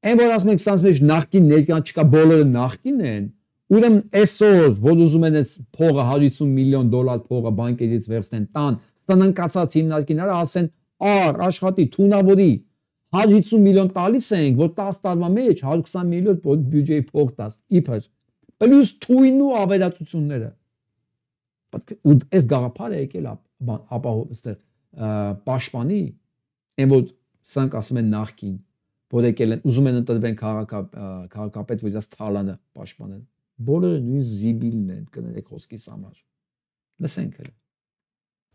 Այն որ ասում ենք սրանց մեջ նախկին ներկան չկա, բոլորը նախկին են, ուրեմն այսօր որ ուզում են այս փողը 150 միլիոն դոլար փողը բանկերից վերցնեն, տան, ստնկացած հիմնարկիները ասեն, աշխատի, թունավորի, 150 միլիոն տալիս ենք, որ 10 տարվա մեջ 120 միլիոն բյուջեի փող տաս, իբր, պլյուս թույնու ավերածությունները։ Ու այս գաղափարը եկել ապահով այստեղ պաշտպանի, այն որ սրանք ասում են նախկին, որ եկել են, ուզում են ընտրվեն քաղաքապետ, որ իրաց թալանը պաշտպանեն։ Բոլորը նույն զիբիլն են, կներեք խոսքիս համար։ Լսենք հենց։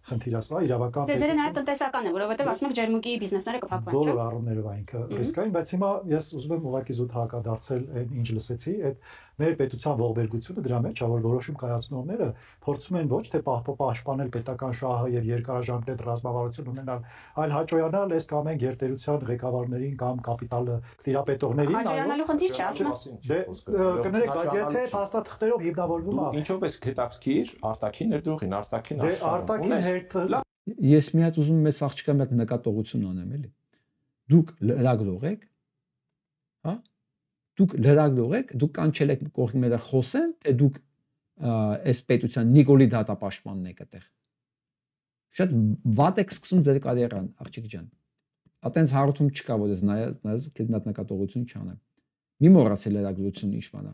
Խնդիրասա իրավական Դե ձերը նաև տնտեսական է, որովհետև ասում եք ջերմուկի բիզնեսները կփակվեն, չէ՞։ բոլոր առումներով այնքը ռիսկային, բայց հիմա ես ուզում եմ ուղղակի զուտ հակադարձել այն ինչ լսեցի, այդ մեր պետության ողբերգությունը դրա մեջ, որ որոշում կայացնողները փորձում են ոչ թե պաշտպանել պետական շահը եւ երկարաժամկետ ռազմավարություն ունենալ, այլ հաճոյանալ այս կամ այն գերտերության ղեկավարներին կամ կապիտալը տիրապետողներին, Հաճոյանալու խնդիր չի ասում։ Դե կներեք, բայց եթե փաստաթղթերով հիմնավորվում է։ Ինչով էս հետաքրքիր արտաքին ներդրողին, արտաքին Դե արտաքին Ես մի հատ ուզում եմ մեծ աղջկա մի հատ նկատողություն անեմ, էլի։ Դուք լրագրող եք, հա? Դուք լրագրող եք, դուք կանչել եք կողքի մերը խոսեն, թե դուք այս պետության Նիկոլի դատապաշտպանն եք այդտեղ։ Շատ վատ եք սկսում ձեր կարիերան, աղջիկ ջան։ Այտենց հարթում չկա, որ ես նայած քեզ մի հատ նկատողություն չանեմ։ Մի մոռացել լրագրությունը ինչ բան է։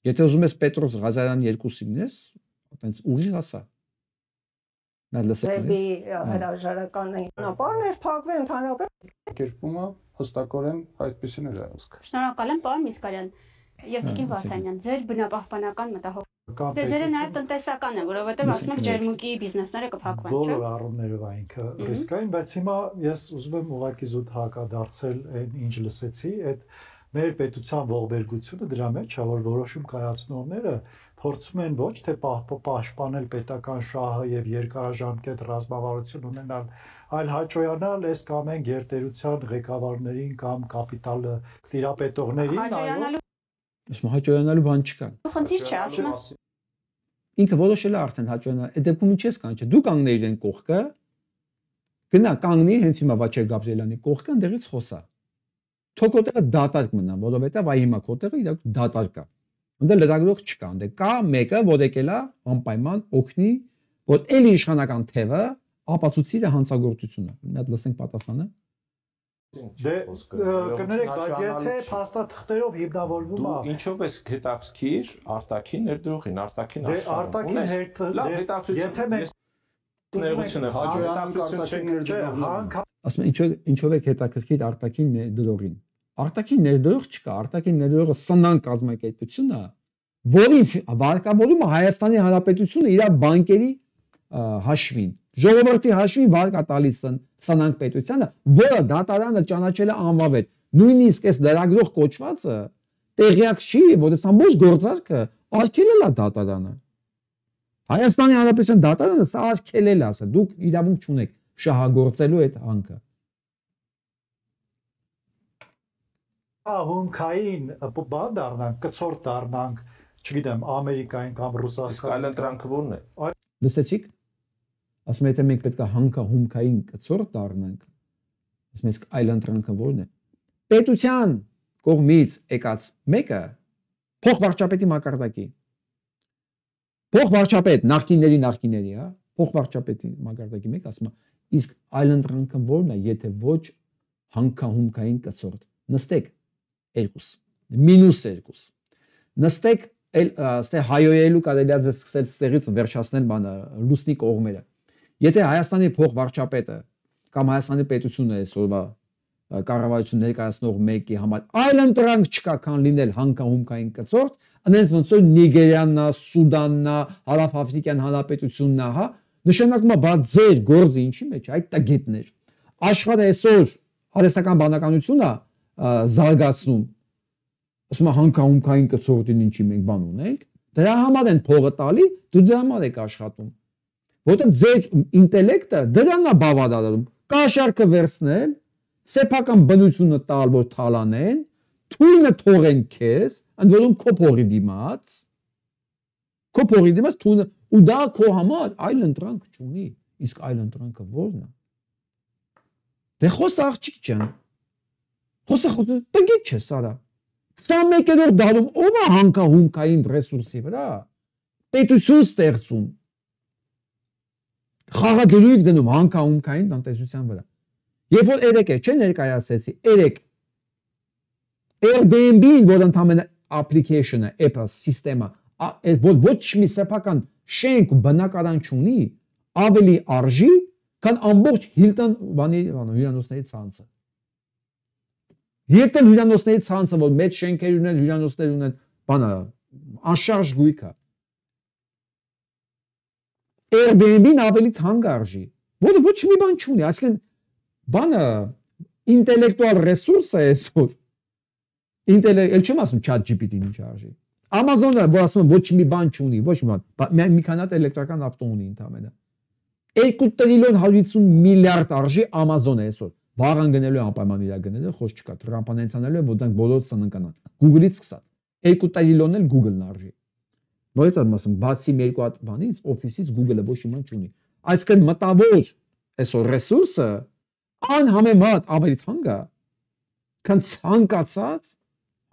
Եթե ուզում ես Պետրոս Ղազարյանի 2-ին ունես, այտենց ուղիղ ասա։ Նա լսեք։ Հրաժարականային ճանապարհներ փակվեն ընդհանրապես կերպումը հստակորեն այդպեսին էր ասք։ Շնորհակալ եմ, պարոն Միսկարյան։ Եվ Տիկին Վարդանյան, ձեր բնապահպանական մտահոգ։ Դե ձերը նաև տնտեսական է, որովհետև ասում եք ջերմուկի բիզնեսները կփակվեն, չէ՞։ Բոլոր առումներով այնքը ռիսկային, բայց հիմա ես ուզում եմ ուղղակի զուտ հակադարձել այն ինչ լսեցի, այդ մեր պետության ողբերգությունը դրա մեջ է, որ որոշում կայացնողները փորձում են ոչ թե պաշտպանել պետական շահը եւ երկարաժամկետ ռազմավարություն ունենալ, այլ հաճոյանալ այս կամ այն գերտերության ղեկավարներին կամ կապիտալը տիրապետողներին, այո։ Ասում հաճոյանալու բան չկա։ Խնդիր չէ, ասում եմ։ Ինքը որոշել է արդեն հաճոյանալ։ Այդ դեպքում ինչ ես կանչի։ Դու կանգնեիր այն կողքը, գնա կանգնի հենց հիմա Վաչե Գաբրիելյանի կողքը, ընդերից խոսա։ Թող կոտերը դատարկ մնա, որովհետև այ հիմա կոտերը իրոք դատարկ է։ Ունդը լրագրող չկա, ունդը կա մեկը, որ եկել է անպայման օգնի, որ էլի իշխանական թևը ապացուցի իր հանցագործությունը։ Մի հատ լսենք պատասխանը։ Դե կներեք, բայց եթե փաստաթղթերով հիմնավորվում է, ինչով է հետաքրքիր արտաքին ներդրողին, արտաքին աշխարհում։ Լավ, եթե մենք ներողությունը հաջողություն չեն ներդրողին։ Ասում են ինչով է հետաքրքիր արտաքին ներդրողին։ Արտաքին ներդրող չկա, արտաքին ներդրողը սնանկ կազմակերպությունն է, որին վարկավորում է Հայաստանի Հանրապետությունը իր բանկերի հաշվին։ Ժողովրդի հաշվին վարկա տալիս սնանկ պետությանը, որը դատարանը ճանաչել է անվավեր։ Նույնիսկ այս լրագրող կոչվածը տեղյակ չի, որ այս ամբողջ գործարքը արգելել է դատարանը։ Հայաստանի Հանրապետության դատարանը սա արգելել է, ասա, դուք իրավունք չունեք շահագործելու այդ հանքը։ Հումքային բան դառնանք, կցորդ դառնանք, չգիտեմ, Ամերիկային կամ Ռուսաստան։ Այլ ընտրանքը ո՞րն է։ Լսեցիք։ Ասում եթե մենք պետք է հումքային կցորդ դառնանք, ասում ես այլ ընտրանքը ո՞րն է։ Պետության կողմից եկած մեկը փոխվարչապետի մակարդակի։ Փոխվարչապետ նախկինների, հա, փոխվարչապետի մակարդակի մեկ ասում է, իսկ այլ ընտրանքը ո՞րն է, եթե ոչ հումքային կցորդ։ Նստեք 2, -2։ Նստեք այստեղ հայոյելու կարելի է սկսել ստեղից վերջացնել բանը լուսնի կողմերը։ Եթե Հայաստանի փոխվարչապետը կամ Հայաստանի պետությունը այսօրվա կառավարություն ներկայացնող մեկի համար այլ ընտրանք չկա, քան լինել հումքային կցորդ, այնպես ոնց որ Նիգերիանն, Սուդանն, Հարավաֆրիկյան Հանրապետությունն է, հա, նշանակում է բա ձեր գործը ինչի մեջ այդ տագետներ։ Աշխարհը այսօր հարստական բանականությունն է զարգացնում։ Ասում է հումքային կցորդին ինչի մենք բան ունենք, դրա համար են փողը տալի, դու դրա համար եք աշխատում։ Որտեղ ձեր ինտելեկտը դրան է բավարարում, կաշառքը վերցնել, սեփական բնությունը տալ, որ թալանեն, թույնը թողեն քեզ, ընդ որում քո փողի դիմաց թույնը ու դա քո համար այլ ընտրանք չունի, իսկ այլ ընտրանքը ո՞րն է։ Դե խոս աղջիկ ջան։ Խոսը տգիտ չէ սարա։ 21-րդ դարում ով է հումքային ռեսուրսի վրա պետություն ստեղծում։ Խաղադրույք դնում հումքային տնտեսության վրա։ Երբ որ երեք չէ ներկայացեցի, երեք Airbnb-ին, որ ընդհանրապես application-ը, app-ը, սիստեմը, որ ոչ մի սեփական շենք ու բնակարան չունի, ավելի արժի, քան ամբողջ Hilton հյուրանոցների ցանցը։ Hilton հյուրանոցների ցանցը, որ մեծ շենքեր ունեն, հյուրանոցներ ունեն, բանը անշարժ գույք է։ Airbnb-ն ավելի թանկ արժի, որը ոչ մի բան չունի, այսինքն բանը ինտելեկտուալ ռեսուրս է այսօր։ Էլ չեմ ասում ChatGPT-ն ինչ արժի։ Amazon-ը, որ ասում եմ ոչ մի բան չունի, ոչ մի բան, մի քանի հատ էլեկտրական ավտո ունի ընդամենը։ 2 տրիլիոն 150 միլիարդ արժի Amazon-ը այսօր։ Վաղան գնելու անպայման իր գնելու, խոսք չկա, Trump-ն հենցանելու է, որ դրանք բոլորը սննկանան։ Google-ից սկսած։ 2 տրիլիոն էլ Google-ն արժի։ Նույնիսկ ասում, բացի մի երկու հատ բանից, Office-ից Google-ը ոչ մի բան չունի։ Այսինքն մտավոր այսօր ռեսուրսը անհամեմատ ավելի թանկ է, քան ցանկացած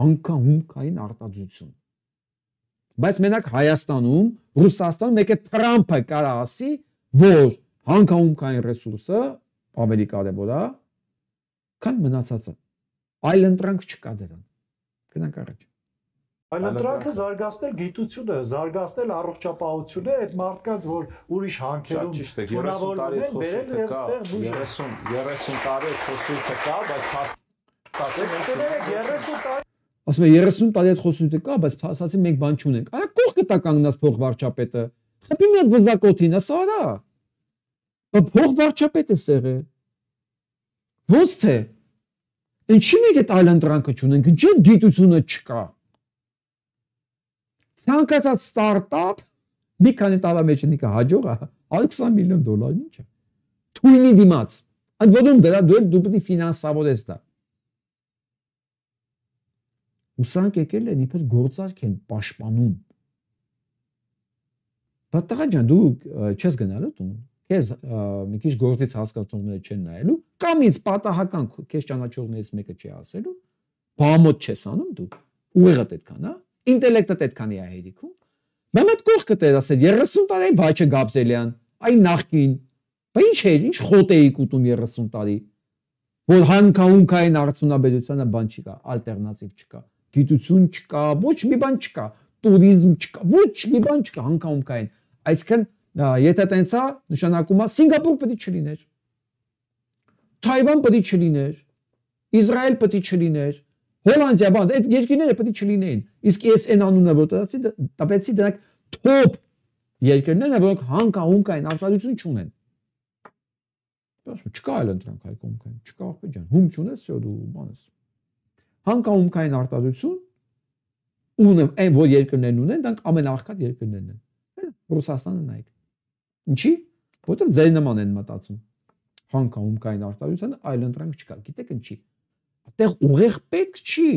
հումքային արտադրություն։ Բայց մենակ Հայաստանում, Ռուսաստանում մեկ է Թրամփը կարա ասի, որ հումքային ռեսուրսը ավելի կարևոր է, քան մնացածը։ Այլ ընտրանք չկա դրան։ Գնանք առաջ։ Այլընտրանքը զարգացնել գիտությունը, զարգացնել առողջապահությունը, այդ մարդկանց, որ ուրիշ հանքերում թունավորվում են, բերել եւ այստեղ բուժել։ 30 տարի խոսույթը կա, բայց ասում եմ 30 տարի այդ խոսույթը կա, բայց ասացի մենք բան չունենք։ Արա կողքը տա կանգնած փող վարչապետը։ Խփի մի հատ բզակոթին, ասա արա։ Փող վարչապետը սեղը։ Ոնց թե։ Ինչի՞ մենք այդ այլընտրանքը չունենք, ինչի՞ գիտությունը չկա։ Ցանկացած ստարտափ մի քանի տարի մեջ ինքը հաջող է, 120 միլիոն դոլար ինչ է։ Թույնի դիմաց։ Ընդ որում դրա դու պետք է ֆինանսավորես դա։ Ուսանք եկել են իբր գործարք են պաշտպանում։ Բայց տղա ջան, դու չես գնալու տուն։ Քեզ մի քիչ գործից հասկացողները չեն նայելու, կամ ինձ պատահական քեզ ճանաչողներից մեկը չի ասելու, բամոտ չես անում դու։ Ուղեղդ այդքան, հա։ Ինտելեկտը այդքանի է հերիքում։ Բայց այդ կողքը դեր ասել 30 տարի Վաչե Գաբրելյան, այն նախքին։ Բայց ինչ էր, ինչ խոտ էիք ուտում 30 տարի։ Որ հանքային արդյունաբերությանը բան չկա, ալտերնատիվ չկա, գիտություն չկա, ոչ մի բան չկա, տուրիզմ չկա, ոչ մի բան չկա հանքային։ Այսինքն եթե տենց է, նշանակում է Սինգապուր պետք չլիներ։ Թայվան պետք չլիներ։ Իսրայել պետք չլիներ։ Հոլանդիա բան, այդ երկրները պետք չլինեին։ Իսկ ես այն անունը որ տվեցի, տապեցի դրանք top երկրներն են, որոնք հանքային արտադրություն չունեն։ Չկա այլ ընտրանք հայկոմքային, չկա ախպե ջան, հում չունես, всё դու բան ես։ Հանքային արտադրություն ունեմ, այն որ երկրներն ունեն, դրանք ամենաաղքատ երկրներն են։ Ռուսաստանը նայեք։ Ինչի՞։ Որտեղ ձեր նման են մտածում։ Հանքային արտադրության այլ ընտրանք չկա։ Գիտեք ինչի՞։ Այդտեղ ուղեղ պետք չի։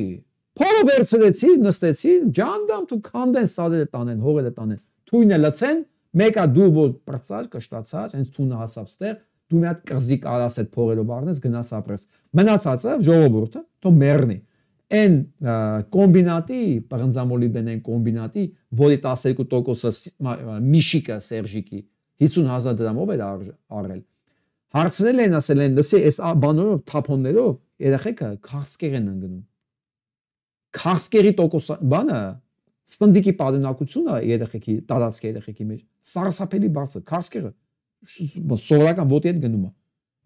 Փորը վերցրեցի, նստեցի, ջանդամ դու քանդեն սարերը տանեն, հողերը տանեն։ Թույնը լցեն, մեկը դու որ պրծար, կշտացար, հենց թունը հասավ ստեղ, դու մի հատ կղզիկ արաս այդ փողերով առնես, գնաս ապրես։ Մնացածը ժողովուրդը թող մեռնի։ Այն կոմբինատի, պղնձամոլիբդենային կոմբինատի, որի 12%-ը միշիկը Սերժիկի 50,000 դրամով էր առել։ Հարցնել են, ասել են, լսի, այս բանորով, թափոններով երեխեքը քարսկեր են ընկնում։ Քարսկերի տոկոս բանը ստնդիկի պատունակությունը երեխեքի, տարածքի երեխեքի մեջ սարսափելի բարձր, քարսկերը սովորական ոտի հետ գնում է։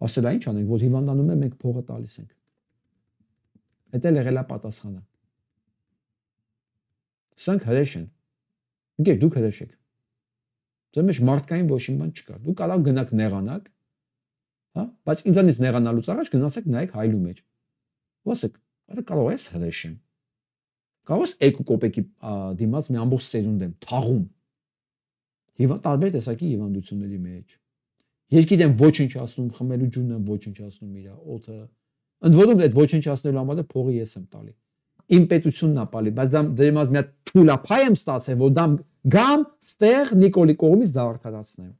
Ասել է ինչ անենք, որ հիվանդանում է, մենք փողը տալիս ենք։ Այդ էլ եղել է պատասխանը։ Սրանք հրեշ են։ Ինքեր դուք հրեշ եք։ Ձեր մեջ մարդկային ոչ մի բան չկա։ Դուք կարող գնաք նեղանաք, հա, բայց ինձանից նեղանալուց առաջ գնացեք նայեք հայլու մեջ։ Ոսեք, դա կարող ես հրեշ եմ։ Կարող ես 2 կոպեկի դիմաց մի ամբողջ սերունդ եմ թաղում։ Տարբեր տեսակի հիվանդությունների մեջ։ Երկիրն ոչնչացնում, խմելու ջուրն են ոչնչացնում իր օդը։ Ընդ որում այդ ոչնչացնելու համար փողը ես եմ տալի։ Իմ պետությունն է տալի, բայց դա դեմաս մի հատ թուլափայ եմ ստացել, որ դա գամ ստեղ Նիկոլի կողմից դա արդարացնեմ։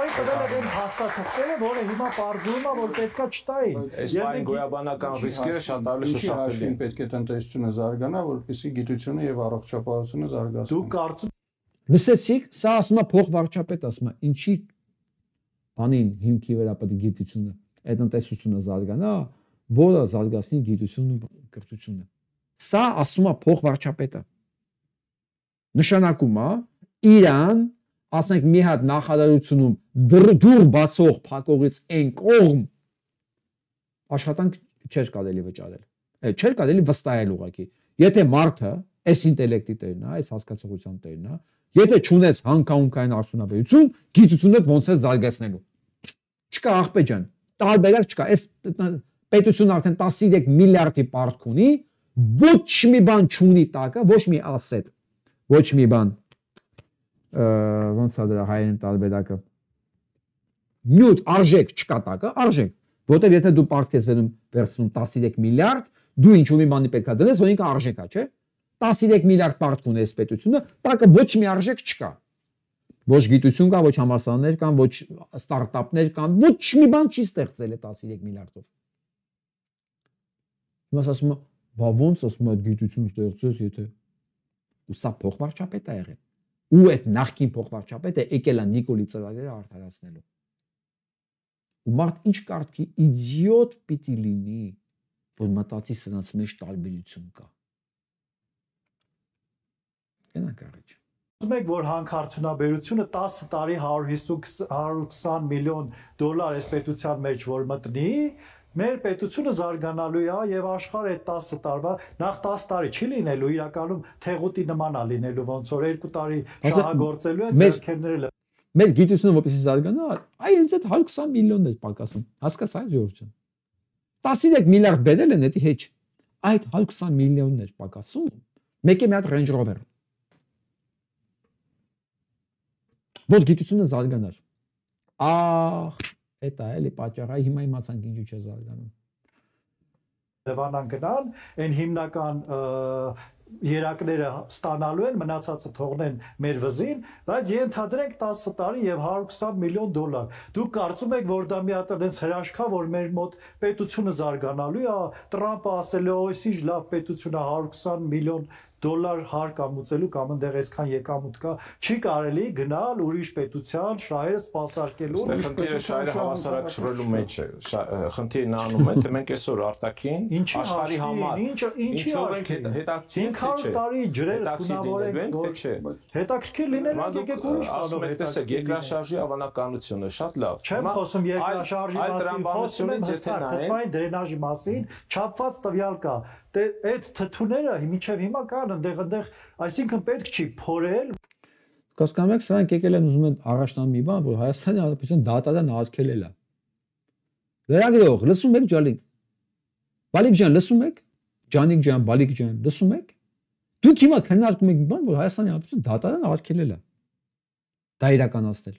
Այն կդեմ հաստատությունները, որը հիմա բարձրում է, որ պետքա չտային։ Այս բանի գոյաբանական ռիսկերը շատ ավելի շոշափելի են։ Պետք է տնտեսությունը զարգանա, որպեսզի գիտությունը եւ առողջապահությունը զարգացնեն։ Դու կարծում լսեցիք, սա ասում է փող վարչապետ, ասում է, ինչի բանին հիմքի վրա պետք է գիտությունը, այդ տնտեսությունը զարգանա, որը զարգացնի գիտությունն ու կրթությունը։ Սա ասում է փող վարչապետը։ Նշանակում է Իրան, ասենք մի հատ նախարարությունում դուր բացող փակողից այն կողմ աշխատանք չէր կարելի վճարել։ Չէր կարելի վստահել ուղղակի։ Եթե մարդը այս ինտելեկտի տերն է, այս հասկացողության տերն է, եթե չունես հանքային արդյունաբերություն, գիտությունը ոնց է զարգացնելու։ Չկա ախպե ջան, տարբերակ չկա։ Այս պետությունը արդեն 13 միլիարդի պարտք ունի, ոչ մի բան չունի տակը, ոչ մի ասետ, ոչ մի բան ոնց է դրա հայերեն տարբերակը։ Նյութ արժեք չկա տակը, արժեք, որտեղ եթե դու պարտք ես վերցնում 13 միլիարդ, դու ինչ-որ մի բանի պետքա դնես, որ ինքը արժեք է, չէ՞։ 13 միլիարդ պարտք ունի այս պետությունը, տակը ոչ մի արժեք չկա։ Ոչ գիտություն կա, ոչ համալսարաններ կան, ոչ ստարտափներ կան, ոչ մի բան չի ստեղծել է 13 միլիարդով։ Հիմա ասում եմ, բա ոնց ասում այդ գիտություն ստեղծես, եթե ու սա փող վարչապետ է եղել։ Ու այդ նախկին փող վարչապետը եկել է Նիկոլի ծրագրերը արդարացնելու։ Ու մարդ ինչ կարգի իդիոտ պիտի լինի, որ մտածի սրանց մեջ տարբերություն կա։ Գնանք առաջ։ Ասում եք, որ հանքարդյունաբերությունը 10 տարի 120 միլիոն դոլար այս պետության մեջ որ մտնի, մեր պետությունը զարգանալու է եւ աշխարհը այդ 10 տարվա նախ 10 տարի չի լինելու, իրականում թեղուտի նման է լինելու, ոնց որ 2 տարի շահագործելու է ձեռքերները։ Մեր գիտությունը որպեսզի զարգանա, այ հենց այդ 120 միլիոնն է պակասում։ Հասկացա՞ք, Ժողովուրդ ջան։ 13 միլիարդ բերել են, դա հեչ։ Այդ 120 միլիոնն է պակասում։ Մեկը մի հատ Range Rover։ Որ գիտությունը զարգանար։ Ահ, դա էլի պատճառը, հիմա իմացանք ինչու չէ զարգանում։ Լևանան գնան, այն հիմնական երակները ստանալու են, մնացածը թողնեն մեր վզին, բայց ենթադրենք 10 տարի եւ 120 միլիոն դոլար։ Դուք կարծում եք, որ դա մի հատ այնց հրաշքա, որ մեր մոտ պետությունը զարգանալու է, Տրամպը ասել է, «Ո՞յ ինչ լավ պետություն է 120 միլիոն դոլար հարկ ամուծելու կամ այնտեղ այսքան եկամուտ կա, չի կարելի գնալ ուրիշ պետության շահերը սպասարկելու»։ Խնդիրը շահերը հավասարակշռելու մեջ է։ Խնդիրն անում է, թե մենք այսօր արտաքին աշխարհի համար ինչով ենք հետաքրքիր տարի ջրերը թունավորենք, հետաքրքիր լինել է, եկեք ուրիշ բանով հետաքրքիր։ Տեսեք, երկրաշարժի հավանականությունը շատ լավ։ Չեմ խոսում երկրաշարժի մասին, խոսում եմ հստակ դրենաժի մասին, չափված տվյալ կա։ Այդ թթուները մինչև հիմա կան այնտեղ, այսինքն պետք չի փորել։ Կասկանում եք, սրանք եկել են ուզում են առաջնալ մի բան, որ Հայաստանի Հանրապետության դատարան արգելել է։ Լրագրող, լսում եք Ջալիկ։ Բալիկ ջան, լսում եք։ Ջանիկ ջան, Բալիկ ջան, լսում եք։ Դուք հիմա քննարկում եք մի բան, որ Հայաստանի Հանրապետության դատարան արգելել է։ Դա իրականացնել։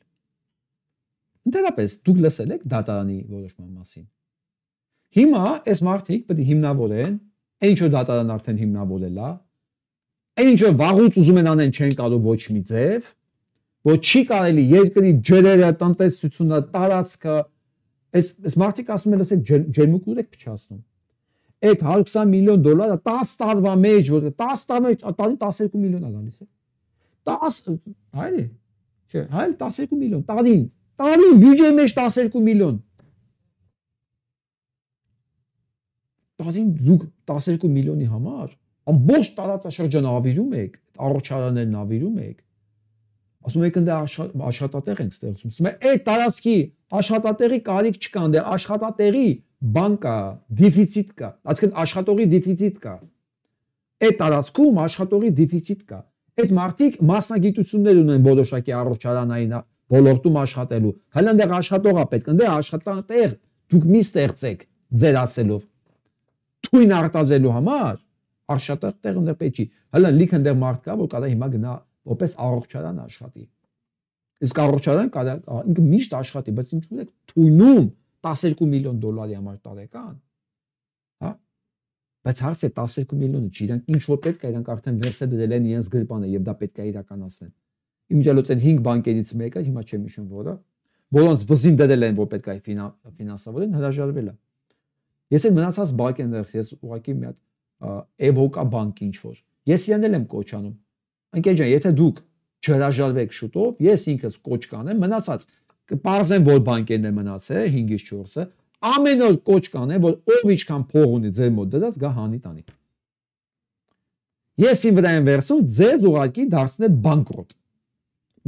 Ընդհանրապես դուք լսել եք դատարանի որոշման մասին։ Հիմա այս մարդիկ պետք է հիմնավորեն, ինչ որ դատարան արդեն հիմնավորել է, ինչ որ վաղուց ուզում են անեն չեն կարող ոչ մի ձև, որ չի կարելի երկրի ջրերը, տնտեսությունը, տարածքը, այս մարդիկ ասում են, ասեք ջերմուկուր եք փչացնում։ Այդ 120 միլիոն դոլարը 10 տարվա մեջ, որ 10 տարվա մեջ տարին 12 միլիոն է գալիս է։ 10 հայր է։ Չէ, հայր 12 միլիոն տարին բյուջեի մեջ 12 միլիոն։ Տարին դուք 12 միլիոնի համար ամբողջ տարածաշրջանը ավիրում եք, առողջարաններն ավիրում եք։ Ասում եք ընդ աշխատատեղ ենք ստեղծում։ Ասում եք այդ տարածքի աշխատատեղի կարիք չկա, ընդ աշխատատեղի բան կա, դեֆիցիտ կա, այսինքն աշխատողի դեֆիցիտ կա։ Այդ տարածքում աշխատողի դեֆիցիտ կա։ Այդ մարդիկ մասնագիտություններ ունեն որոշակի առողջարանային ոլորտում աշխատելու։ Հələ այնտեղ աշխատող է պետք, այնտեղ աշխատատեղ դուք մի ստեղծեք ձեր ասելով։ Թույն արտազելու համար աշխատատեղ այնտեղ պետք չի։ Հələ լիք այնտեղ մարդ կա, որ կարա հիմա գնա որպես առողջարան աշխատի։ Իսկ առողջարան կարա ինքը միշտ աշխատի, բայց ինչու է թույնում 12 միլիոն դոլարի համար տարեկան։ Հա։ Բայց հարցը 12 միլիոնը չի, իրանք ինչ որ պետք է, իրանք արդեն վերսը դրել են իրենց գրպանը եւ դա պետք է իրականացնեն։ Իմ ջալոց են 5 բանկերից մեկը, հիմա չեմ հիշում որը, որոնց վզին դրել են, որ պետք է ֆինանսավորեն, հրաժարվել է։ Ես այն մնացած բանկերից, ես ուղղակի մի հատ Էվոկա բանկ ինչ որ։ Ես իրեն եմ կոչանում։ Ընկեր ջան, եթե դուք չհրաժարվեք շուտով, ես ինքս կոչ կանեմ, մնացած կպարզեմ, որ բանկերն են մնացել 5-ից 4-ը, ամեն օր կոչ կանեմ, որ ով ինչքան փող ունի ձեր մոտ դրած, գա հանի տանի։ Ես իմ վրա եմ վերցում ձեզ ուղղակի դարձնել բանկրոտ։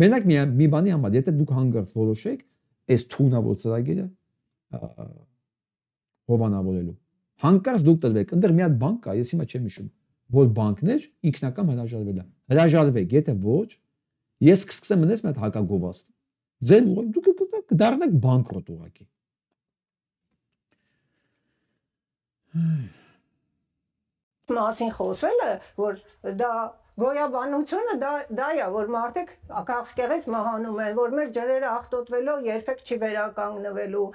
Մենակ մի բանի համար, եթե դուք հանգարց որոշեք, այս թունավոր ծրագիրը հովանավորելու։ Հանկարծ դուք տրվեք, այնտեղ մի հատ բանկ կա, ես հիմա չեմ հիշում, որ բանկներ ինքնական հրաժարվել է։ Հրաժարվեք, եթե ոչ, ես կսկսեմ մնաց մի հատ հակագովաստ։ Ձեր դուք կդառնաք բանկրոտ ուղղակի։ Մասին խոսելը, որ դա գոյաբանությունը դա է, որ մարդիկ քաղցկեղից մահանում են, որ մեր ջրերը աղտոտվելով երբեք չի վերականգնվելու,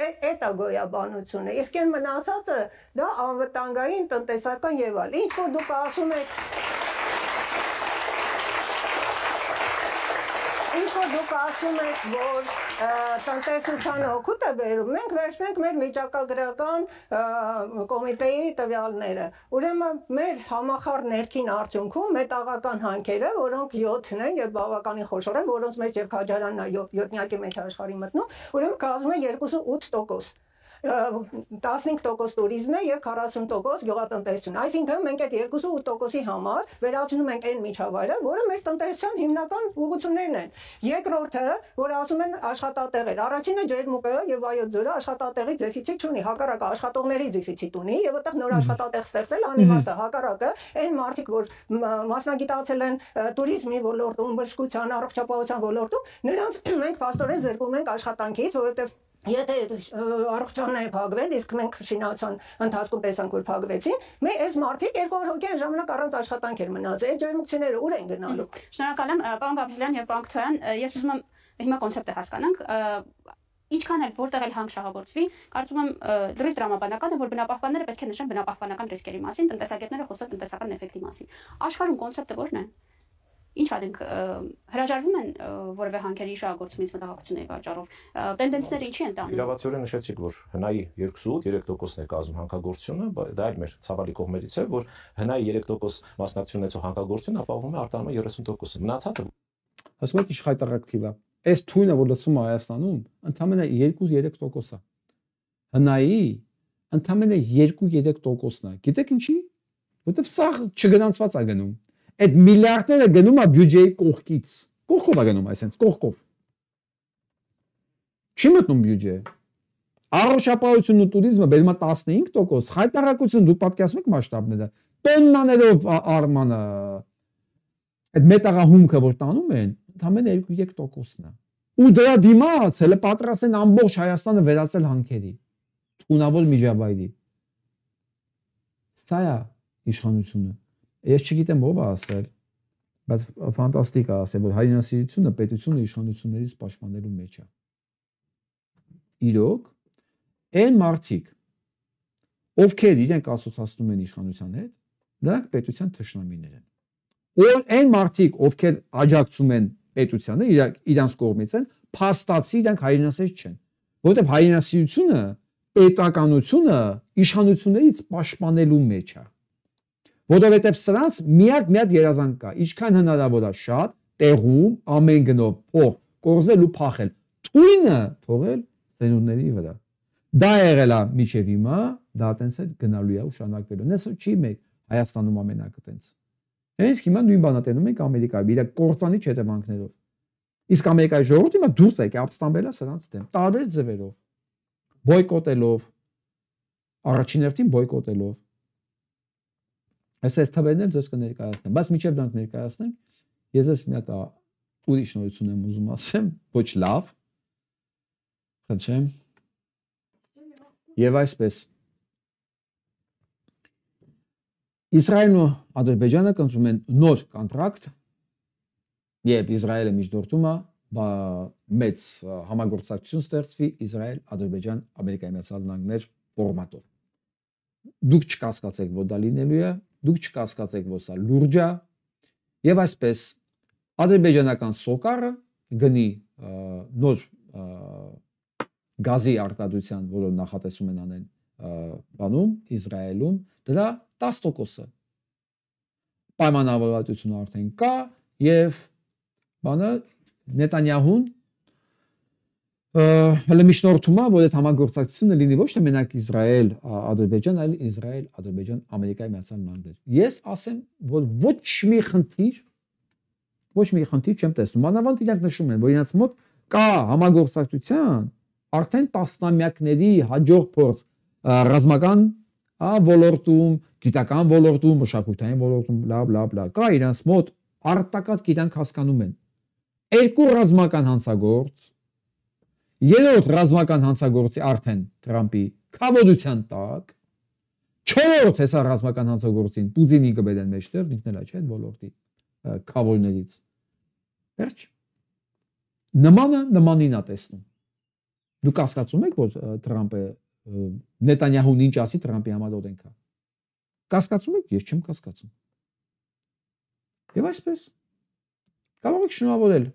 այդ է գոյաբանությունը, իսկ այն մնացածը դա անվտանգային տնտեսական եւ այլ, ինչ որ դուք ասում եք որ տնտեսության օգուտ է բերում, մենք վերցնենք մեր վիճակագրական կոմիտեի տվյալները, ուրեմն մեր համախառն ներքին արդյունքում մետաղական հանքերը, որոնք 7-ն են եւ բավականին խոշոր են, որոնց մեջ եւ քաջարանն է 7-նյակի մեջ աշխարհի մտնում, ուրեմն կազմում է 2.8%։ 15% տուրիզմ է եւ 40% գյուղատնտեսություն։ Այսինքն մենք այդ 2.8%-ի համար վերացնում ենք այն միջավայրը, որը մեր տնտեսության հիմնական ուղղություններն են։ Երկրորդը, որ ասում են աշխատատեղեր։ Առաջինը ջերմուկը եւ Վայոց ձորը աշխատատեղի դեֆիցիտ չունի, հակառակը աշխատողների դեֆիցիտ ունի եւ այդտեղ նոր աշխատատեղ ստեղծել անիմաստ է, հակառակը այն մարդիկ, որ մասնագիտացել են տուրիզմի ոլորտում, բժշկության, առողջապահության ոլորտում, նրանց մենք փաստորեն զրկում ենք աշխատանքից, որովհետեւ եթե առողջանն է փակվել, իսկ մենք շինացան ընթացքում տեսանք, որ փակվեցին, մեր այս մարդիկ 2 հոգի այն ժամանակ առանց աշխատանք էր մնացել, այդ ջերմուկցիները ուր են գնալու։ Շնորհակալ եմ, պարոն Գաբրիելյան եւ պարոն Քթոյան, ես ուզում եմ հիմա կոնցեպտը հասկանանք, ինչքան էլ որտեղ էլ հանք շահագործվի, կարծում եմ լրիվ տրամաբանական է, որ բնապահպանները պետք է նշեն բնապահպանական ռիսկերի մասին, տնտեսագետները խոսեն տնտեսական էֆեկտի մասին։ Աշխարհում կոնցեպտը ո՞րն է։ Ինչ ադենք հրաժարվում են որևէ հանքերի շահագործումից մտահոգությունների պատճառով, տենդենսները ինչի են տանում։ Իրավացիորեն նշեցիք, որ հնայի 2.3%-ն է կազմում հանքագործությունը, դա էլ մեր ցավալի կողմերից է, որ հնայի 3% մասնակցություն ունեցող հանքագործությունը ապահովում է արտանում 30%-ը։ Մնացածը ասում եք ինչ խայտարակտիվ է։ Այս թույնը, որ լսում է Հայաստանում, ընդամենը 2-3% է։ Հնայի ընդամենը 2-3%-ն է։ Գիտեք ինչի։ Որտեվ սա չգնանցված է գնում։ Այդ միլիարդները գնում է բյուջեի կողքից։ Կողքով է գնում, այսինքն կողքով։ Չի մտնում բյուջե։ Առողջապահությունն ու տուրիզմը բերում է 15%, խայտարակությունը դուք պատկերացնում եք մասշտաբները։ Տոննաներով արմանը այդ մետաղահումքը որ տանում են, ընդամենը 2-3%-ն է։ Ու դրա դիմաց հələ պատրաստ են ամբողջ Հայաստանը վերածել հանքերի։ Թունավոր միջավայրի։ Սա է իշխանությունը։ Ես չգիտեմ ով է ասել, բայց ֆանտաստիկ է ասել, որ հայրենասիրությունը պետությունը իշխանություններից պաշտպանելու մեջ է։ Իրոք, այն մարդիկ, ովքեր իրենք ասոցացնում են իշխանության հետ, նրանք պետության թշնամիներ են։ Որ այն մարդիկ, ովքեր աջակցում են պետությանը, իրանց կողմից են, փաստացի իրանք հայրենասեր չեն, որովհետև հայրենասիրությունը պետականությունը իշխանություններից պաշտպանելու մեջ է։ Որովհետև սրանց միակ երազանք կա, ինչքան հնարավոր է շատ տեղում ամեն գնով փող կորզել ու փախել, թույնը թողել ծնունդների վրա։ Դա եղել է միջև հիմա, դա տենց է գնալու է ու շարունակվելու։ Նես չի մեկ Հայաստանում ամենակը տենց։ Հենց հիմա նույն բանը տենում ենք Ամերիկայում, իր կործանիչ հետևանքներով։ Իսկ Ամերիկայի ժողովուրդը հիմա դուրս եկել ապստամբել է սրանց դեմ, տարբեր ձևերով, բոյկոտելով, առաջին հերթին բոյկոտելով։ Այս թվերն ձեզ կներկայացնեմ, բայց միջև դրանք ներկայացնենք, ես ես մի հատ ուրիշ նորություն եմ ուզում ասեմ, ոչ լավ, խնդրեմ, եւ այսպես Իսրայելն ու Ադրբեջանը կնքում են նոր կոնտրակտ, եւ Իսրայելը միջնորդում է, մեծ համագործակցություն ստեղծվի Իսրայել-Ադրբեջան Ամերիկայի Միացյալ Նահանգներ ֆորմատով։ Դուք չկասկածեք, որ դա լինելու է, դուք չկասկածեք, որ սա լուրջ է, եւ այսպես ադրբեջանական սոկարը գնի նոր գազի արտադրության, որը նախատեսում են անեն բանում Իսրայելում, դրա 10%-ը պայմանավորվածությունը արդեն կա եւ բանը Նետանյահուն հələ միջնորդում է, որ այդ համագործակցությունը լինի ոչ թե մենակ Իսրայել-Ադրբեջան, այլ Իսրայել-Ադրբեջան-Ամերիկայի Միացյալ Նահանգներ։ Ես ասեմ, որ ոչ մի խնդիր չեմ տեսնում։ Մանավանդ իրանք նշում են, որ իրանք մոտ կա համագործակցության արդեն տասնամյակների հաջող փորձ ռազմական ոլորտում, գիտական ոլորտում, մշակութային ոլորտում, բլա։ Կա իրանք մոտ արտակարգ իրանք հասկանում են։ Երկու ռազմական հանցագործ, երրորդ ռազմական հանցագործի արդեն Թրամփի քավոդության տակ, չորրորդ հեսա ռազմական հանցագործին Պուտինի կբերեն մեջտեղ, ինքն էլ չէ այդ ոլորտի քավորներից։ Վերջ։ Նմանը նմանին է տեսնում։ Դուք հասկացում եք, որ Թրամփը Նետանյահուն ինչ ասի Թրամփի համար օրենք է։ Կասկածում եք, ես չեմ կասկածում։ Եվ այսպես կարող եք շնորհավորել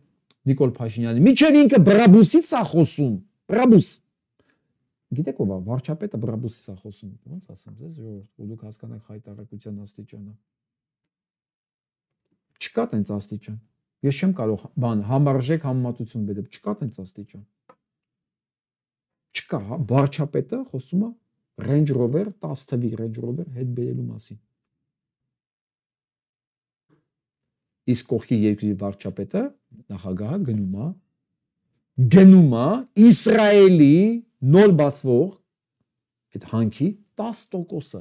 Նիկոլ Փաշինյանի։ Միջև ինքը Բրաբուսից է խոսում, Բրաբուս։ Գիտեք ով է, վարչապետը Բրաբուսից է խոսում։ Ոնց ասեմ ձեզ, որ դուք հասկանաք խայտարակության աստիճանը։ Չկա տենց աստիճան։ Ես չեմ կարող համարժեք համեմատություն բերել, չկա տենց աստիճան։ չկա, վարչապետը խոսում է Range Rover 10 թվի Range Rover հետ բերելու մասին։ Իսկ կողքի երկրի վարչապետը նախագահը գնում է Իսրայելի նոր բացվող այդ հանքի 10%-ը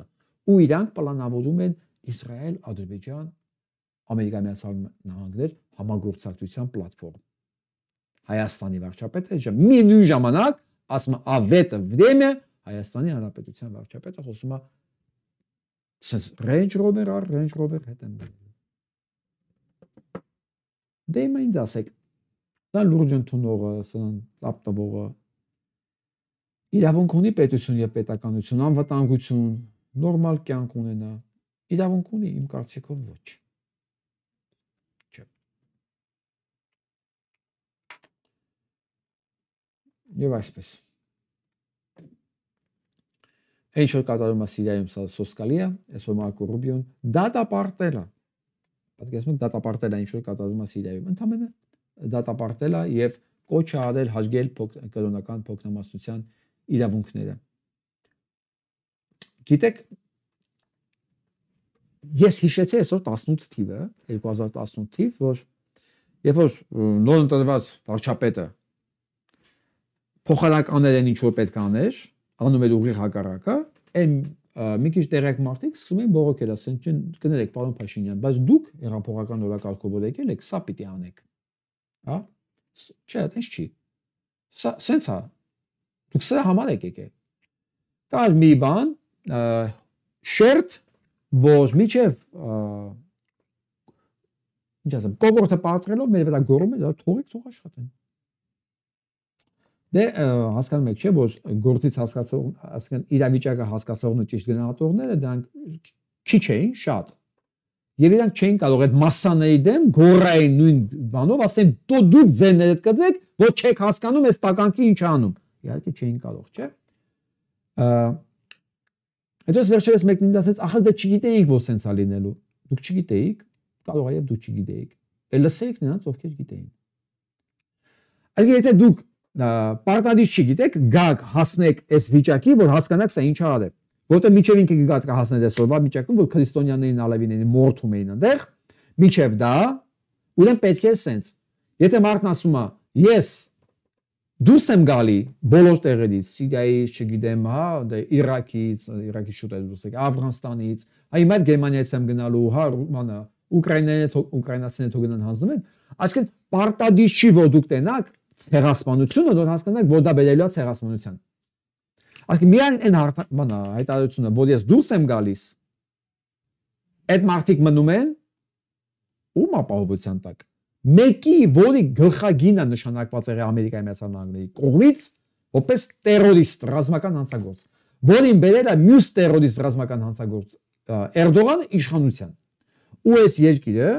ու իրանք պլանավորում են Իսրայել, Ադրբեջան, Ամերիկայի Միացյալ Նահանգներ համագործակցության պլատֆորմ։ Հայաստանի վարչապետը միևնույն ժամանակ ասում է в это время Հայաստանի Հանրապետության վարչապետը խոսում է sense Range Rover հետ են բերում։ Դե ինձ ասեք, դա լուրջ ընդունողը, սան ծապտվողը իրավունք ունի պետություն եւ պետականություն, անվտանգություն, նորմալ կյանք ունենա, իրավունք ունի, իմ կարծիքով ոչ։ Չէ։ Եվ այսպես։ Ինչ որ կատարում է Սիրիայում սոսկալի է, այսօր Մարկո Ռուբիոն դատապարտել է։ Պատկերացնում եք դատապարտել է ինչ որ կատարում է Սիրիայում, ընդհանրապես դատապարտել է եւ կոչ է արել հարգել կրոնական փոքրամասնության իրավունքները։ Գիտեք, ես հիշեցի այսօր 18 թիվը, 2018 թիվ, որ երբ որ նոր ընտրված վարչապետը փոխարականեր են ինչ որ պետք աներ, անում էր ուղիղ հակառակը, այն մի քիչ տեղյակ մարդիկ սկսում են բողոքել, ասեն, կներեք, պարոն Փաշինյան, բայց դուք հեղափոխական օրակարգով եկել եք, սա պիտի անեք։ Հա? Չէ, այդպես չի։ Սա սենց է։ Դուք սրա համար եք եկել։ Կար մի բան, շերտ, որ միջև ինչ ասեմ, կողորտը պատրելով մեր վրա գոռում է, դա թողեք թող աշխատեն։ Դե հասկանում եք, չէ, որ գործից հասկացող, ասեն իրավիճակը հասկացողն ու ճիշտ գնահատողները դրանք քիչ էին, շատ։ Եվ իրանք չէին կարող այդ մասսաների դեմ գոռային նույն բանով, ասեն դուք ձերներդ կծեք, որ չեք հասկանում այս տականքի ինչ անում։ Իհարկե չէին կարող, չէ։ Այդպես վերջերս մեկն ինձ ասեց, ախր դե չգիտեիք, որ սենց է լինելու։ Դուք չգիտեիք, կարող է եւ դուք չգիտեիք։ Էլ լսեիք նրանց, ովքեր գիտեին։ Այսինքն եթե դուք պարտադիր չգիտեք, գաք հասնեք այս վիճակի, որ հասկանաք սա ինչ արել։ Որտեղ միջև ինքը գաք հասնել այսօրվա վիճակում, որ քրիստոնյաներին ալավիներին մորթում էին այնտեղ, միջև դա, ուրեմն պետք է սենց։ Եթե մարդն ասում է, ես դուրս եմ գալի բոլոր տեղերից, Սիրիայից, չգիտեմ, հա, Իրաքից շուտ է դուրս եկել, Աֆղանստանից, հիմա Գերմանիայից եմ գնալու, հա, ուկրաինացիները թող գնան հանձնվեն, այսինքն պարտադիր չի, որ դուք տենաք ցեղասպանությունը, որ հասկանաք, որ դա բերելու է ցեղասպանության։ Այսինքն միայն այն հայտարարությունը, որ ես դուրս եմ գալիս, այդ մարդիկ մնում են ում ապահովության տակ։ Մեկի, որի գլխագինը նշանակված է Ամերիկայի Միացյալ Նահանգների կողմից, որպես տերորիստ, ռազմական հանցագործ, որին բերել է մյուս տերորիստ ռազմական հանցագործ Էրդողանը իշխանության։ Ու այս երկիրը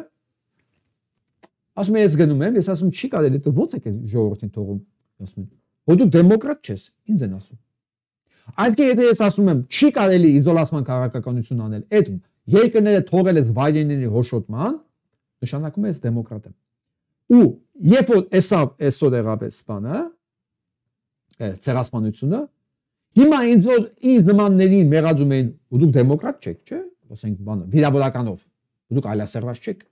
ասում եմ, ես գնում եմ, ես ասում չի կարելի, դու ո՞նց եք ժողովրդին թողում, ասում են, որ դու դեմոկրատ չես, ինձ են ասում։ Այսինքն եթե ես ասում եմ, չի կարելի իզոլացման քաղաքականություն անել, այդ երկրները թողել ես վայրենների հոշոտման, նշանակում է ես դեմոկրատ եմ։ Ու երբ որ այսօր եղավ այս բանը, ցեղասպանությունը, հիմա ինձ նմաններին մեղադրում են, ու դուք դեմոկրատ չեք, չէ՞, ասենք բանը, վիրավորականով, դուք այլասերված չեք։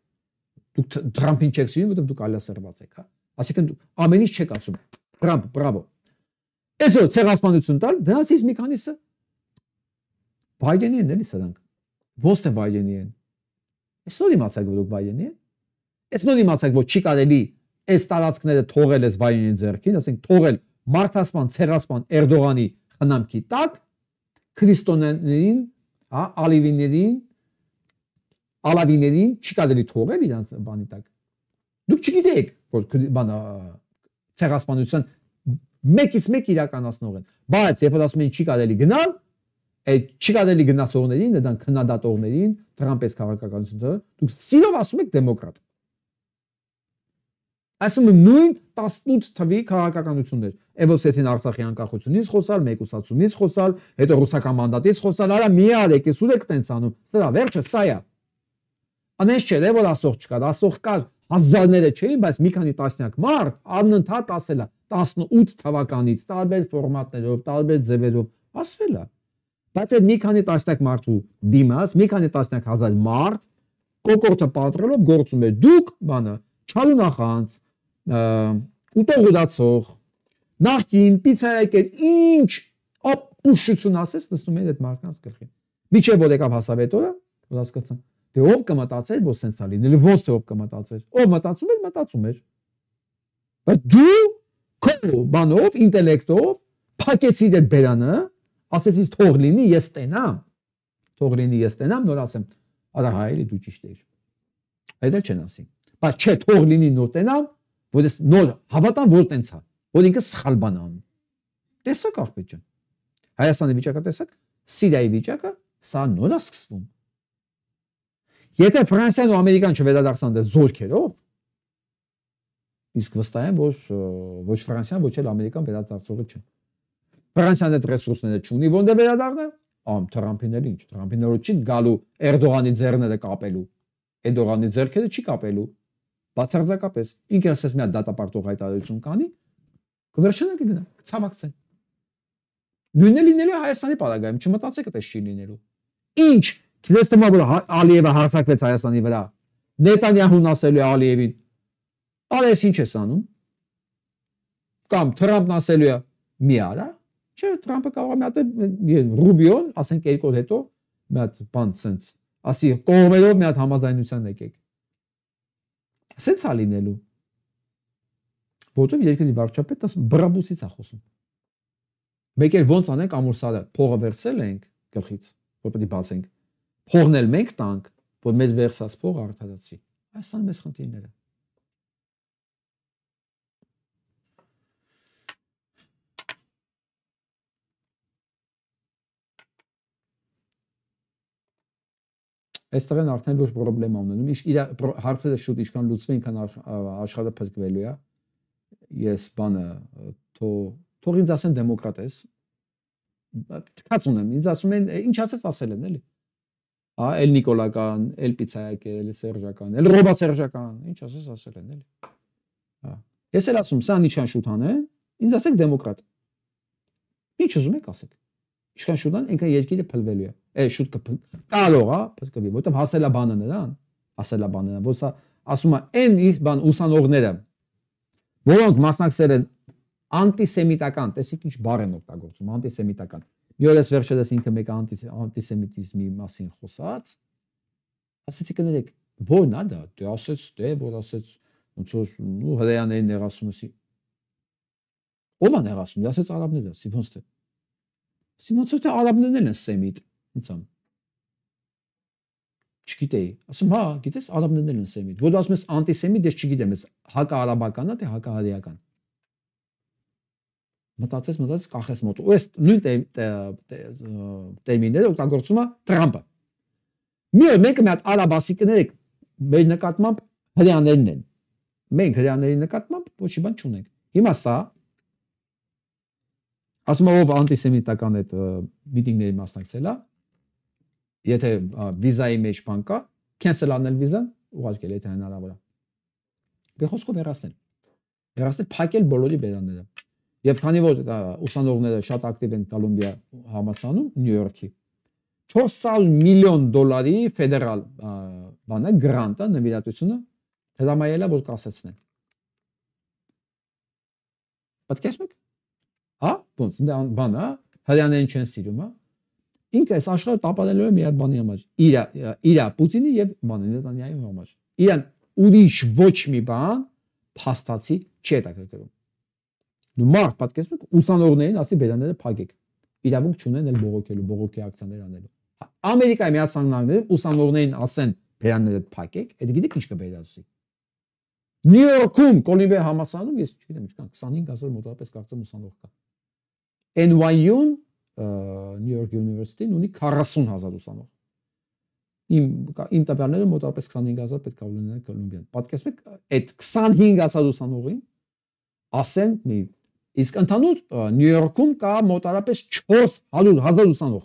Դուք Թրամփին չեք սիրում, որովհետև դուք այլասերված եք, հա։ Այսինքն դուք ամեն ինչ չեք ասում։ Թրամփ, բրավո։ Այսօր ցեղասպանություն տալ, դրանցից մի քանիսը Բայդենի են, էլի սրանք։ Ոնց է Բայդենի են։ Այսօր իմացաք, որ դուք Բայդենի են։ Այսօր իմացաք, որ չի կարելի այս տարածքները թողել այս Բայդենի ձեռքին, ասենք թողել մարդասպան, ցեղասպան Էրդողանի խնամքի տակ, քրիստոնյաներին, հա, ալավիներին չի կարելի թողել իրանց բանի տակ։ Դուք չգիտեք, որ բանը ցեղասպանության մեկից մեկ իրականացնող են։ Բայց երբ որ ասում են չի կարելի գնալ, այդ չի կարելի գնացողներին, դրանք քննադատողներին, Թրամփից քաղաքականությունը, դուք սիրով ասում եք դեմոկրատ։ Ասում եմ նույն 18 թվի քաղաքականություններ։ Էվոսեթին Արցախի անկախությունից խոսալ, մեկուսացումից խոսալ, հետո ռուսական մանդատից խոսալ, արա մի արեք, ես ուրեք տենց անում։ Սա վերջը սա է։ Անես չէ, որ ասող չկար, ասող կար, հազարները չէին, բայց մի քանի տասնյակ մարդ անընդհատ ասել է, 2018 թվականից տարբեր ֆորմատներով, տարբեր ձևերով ասվել է։ Բայց այդ մի քանի տասնյակ մարդու դիմաց, մի քանի տասնյակ հազար մարդ կոկորտը պատրելով գործում է։ Դուք բանը չարունախանց, ուտողուդացող, նախքին պիցայակեր ինչ ապուշություն ասես նստում են այդ մարդկանց գլխին։ Միջև որ եկավ հասավետորը, որ հասկացան, դե ով կմտածեր, որ սենց է լինել, ոնց թե ով կմտածեր։ Ով մտածում էր։ Բայց դու քո բանով, ինտելեկտով փակեցիր այդ բերանը, ասեցիր թող լինի ես տենամ, նոր ասեմ, արա հայելի դու ճիշտ ես։ Այդ էլ չեն ասի։ Բայց չէ, թող լինի նոր տենամ, որ ես նոր հավատամ, որ տենց է, որ ինքը սխալ բան անում։ Տեսակ աղբետ ջան։ Հայաստանի վիճակը տեսակ, Սիրիայի վիճակը սա նոր է սկսվում։ Եթե Ֆրանսիան ու Ամերիկան չվերադարձան դες զորքերով, իսկ վստահ եմ, որ ոչ Ֆրանսիան, ոչ էլ Ամերիկան վերադարձողը չեն։ Ֆրանսիան այդ ռեսուրսները չունի, ոնց է վերադառնա։ Թրամփին էլ ինչ, Թրամփին նոր չի գալու Էրդողանի ձեռները կապելու։ Էրդողանի ձեռքերը չի կապելու։ Բացարձակապես ինքը ասես մի հատ դատապարտող հայտարարություն կանի, կվերջանա կգնա, կցավակցեն։ Նույնն է լինելու Հայաստանի պարագայում, չմտածեք այդպես չի լինելու։ Ինչ, քիլես թվում է որ Ալիևը հարձակվեց Հայաստանի վրա։ Նետանյահուն ասելու է Ալիևին. «Արես ինչ ես անում»։ Կամ Թրամփն ասելու է՝ «Մի արա»։ Չէ, Թրամփը կարող է մի հատ Ռուբիոն, ասենք 2 օր հետո մի հատ բան sense, ասի կողմերով մի հատ համաձայնության եկեք։ Սենց է լինելու։ Որտեվ երկրի վարչապետը բրաբուսից է խոսում։ Մեկ էլ ոնց անենք ամուսարը փողը վերցել ենք գլխից, որ պետք է բացենք։ Փողն էլ մենք տանք, որ մեզ վերցած փողը արդարացվի։ Այսօր մեզ խնդիրները։ Այստեղ են արդեն ոչ պրոբլեմա ունենում։ Իսկ իր հարցերը շուտ ինչքան լուծվի, ինքան աշխարհը փրկվելու է։ Ես բանը թող ինձ ասեն դեմոկրատ ես։ Թքած ունեմ, ինձ ասում են, ինչ ասել են, էլի։ Էլ Նիկոլական, էլ Պիցայակեր, էլ Սերժական, էլ Ռոբա Սերժական, ինչ ասել են, էլի։ Ես էլ ասում, սա ինչքան շուտ անեն, ինձ ասեք դեմոկրատ։ Ինչ ուզում եք ասեք։ Ինչքան շուտ ան, ինքան երկիրը փլվելու է։ Շուտ կարող է, փրկվի, որտեղ հասել է բանը նրան, որ սա ասում է, այն բան ուսանողները, որոնք մասնակցել են անտիսեմիտական, տեսիք ինչ բառ են օգտագործում, անտիսեմիտական։ Մի օր ես վերջերս ինքը մեկը անտիսեմիտիզմի մասին խոսած, ասեցի կներեք, ո՞րն է դա, դե ասեց, որ ասեց, ոնց որ հրեաներին նեղացում էսի։ Ո՞վ է նեղացում, ասեց արաբները, ոնց թե։ Ոնց թե արաբներն են սեմիտ, ոնց ամ։ Չգիտեի, ասում, հա, գիտես, արաբներն են սեմիտ, որ ասում ես անտիսեմիտ, ես չգիտեմ, ես հակաարաբական է, թե հակահարեական։ Մտածես կախես մոտ։ Ու այս նույն տերմինները օգտագործում է Թրամփը։ Մի օր մեկը մի հատ արաբասի կներեք, մեր նկատմամբ հրեաներն են։ Մենք հրեաների նկատմամբ ոչի բան չունենք։ Հիմա սա ասում է ով անտիսեմիտական այդ միտինգների մասնակցել է, եթե վիզայի մեջ բան կա, cancel անել վիզան, ուղարկել եթե հնարավոր է։ Բեխոսկով հեռացնել, փակել բոլորի բերանները։ Եվ քանի որ ուսանողները շատ ակտիվ են Կոլումբիա համալսարանում, Նյու Յորքի, $400 միլիոն ֆեդերալ բանը գրանտը նվիրատությունը հրամայել է որ կասեցնեն։ Պատկերացնում եք։ Հա, ոնց բանը, հրեաներին չեն սիրում, հա։ Ինքը այս աշխարհը տապալելու է մի հատ բանի համար։ Իրա Պուտինի եւ բանը Նետանյահուի համար։ Իրան ուրիշ ոչ մի բան փաստացի չի հետաքրքրում։ Դու մարդ պատկերացնում եք ուսանողներին ասի բերանները փակեք։ Իրավունք չունեն էլ բողոքի ակցիաներ անելու։ Ամերիկայի Միացյալ Նահանգներում ուսանողներին ասեն բերանները փակեք, այդ գիտեք ինչ կբերացի։ Նյու Յորքում Կոլումբիա համալսարանում ես չգիտեմ ինչքան 25000 մոտավորապես կարծեմ ուսանող կա։ NYU-ն New York University-ն ունի 40000 ուսանող։ Իմ տվյալները մոտավորապես 25000 պետք է ունենա Կոլումբիան։ Պատկերացնում եք այդ 25000 ուսանողին ասեն մի իսկ ընդհանուր Նյու Յորքում կա մոտավորապես 400000 ուսանող։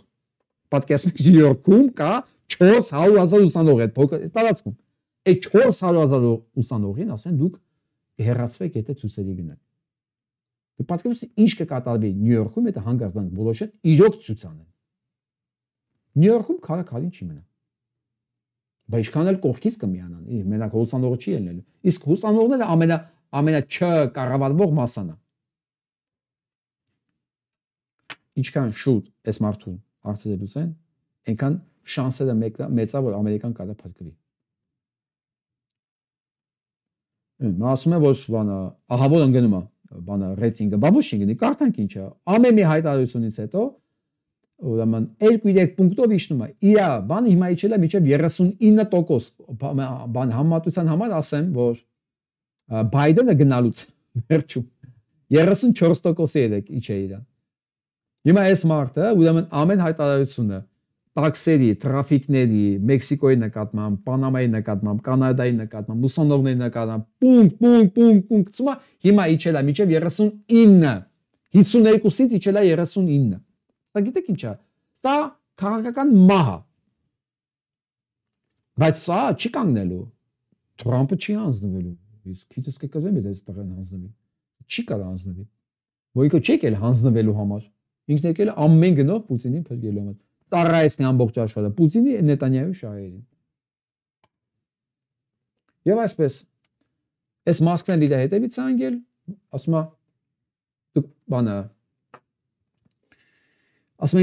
Պատկերացնում եք Նյու Յորքում կա 400000 ուսանող այդ տարածքում։ Այդ 400000 ուսանողին ասեն դուք հեռացվեք եթե ցույցերի գնաք։ Դու պատկերացրու ինչ կկատարվի Նյու Յորքում, եթե հանգստանք բոլորը իրոք ցույց անեն։ Նյու Յորքում քարաքարին չի մնա։ Բայց ինչքան էլ կողքից կմիանան, մենակ հուսանողը չի ելնելու։ Իսկ հուսանողները չկառավարվող մասն է։ Ինչքան շուտ այս մարդուն հարցերից են, այնքան շանսերը մեծա, որ Ամերիկան կարա փրկվի։ Ասում եմ, որ բանը, ահա որ ընկնում է, բանը ռեյտինգը, բա ոչ ինգնի, կարդանք ինչ է։ Ամեն մի հայտարարությունից հետո ուրեմն 2-3 պունկտով իջնում է։ Իա, բանը հիմա իջել է մինչև 39%։ Բան համատության համար ասեմ, որ Բայդենը գնալուց վերջում 34%-ի իջե իրան։ Հիմա այս մարդը ուրեմն ամեն հայտարարությունը տաքսերի, տրաֆիկների, Մեքսիկոյի նկատմամբ, Պանամայի նկատմամբ, Կանադայի նկատմամբ, մուսոնողների նկատմամբ, պունկտ, ծումա հիմա իջել է մինչև 39, 52-ից իջել է 39։ Սա գիտեք ինչ է, սա քաղաքական մահ է, բայց սա չի կանգնելու, Թրամփը չի հանձնվելու, իսկ քիչս կկզեմ եթե այս տղեն հանձնվի, չի կարող հանձնվի, ոյկո չի եկել հանձնվելու համար, ինքն եկել է ամեն գնով Պուտինին փրկելու համար, ծառայեցնի ամբողջ աշխարհը, Պուտինի Նետանյահուի շահերին։ Եվ այսպես, այս Մոսկվան իր հետևից է անգել, ասում է, դուք բանը ասում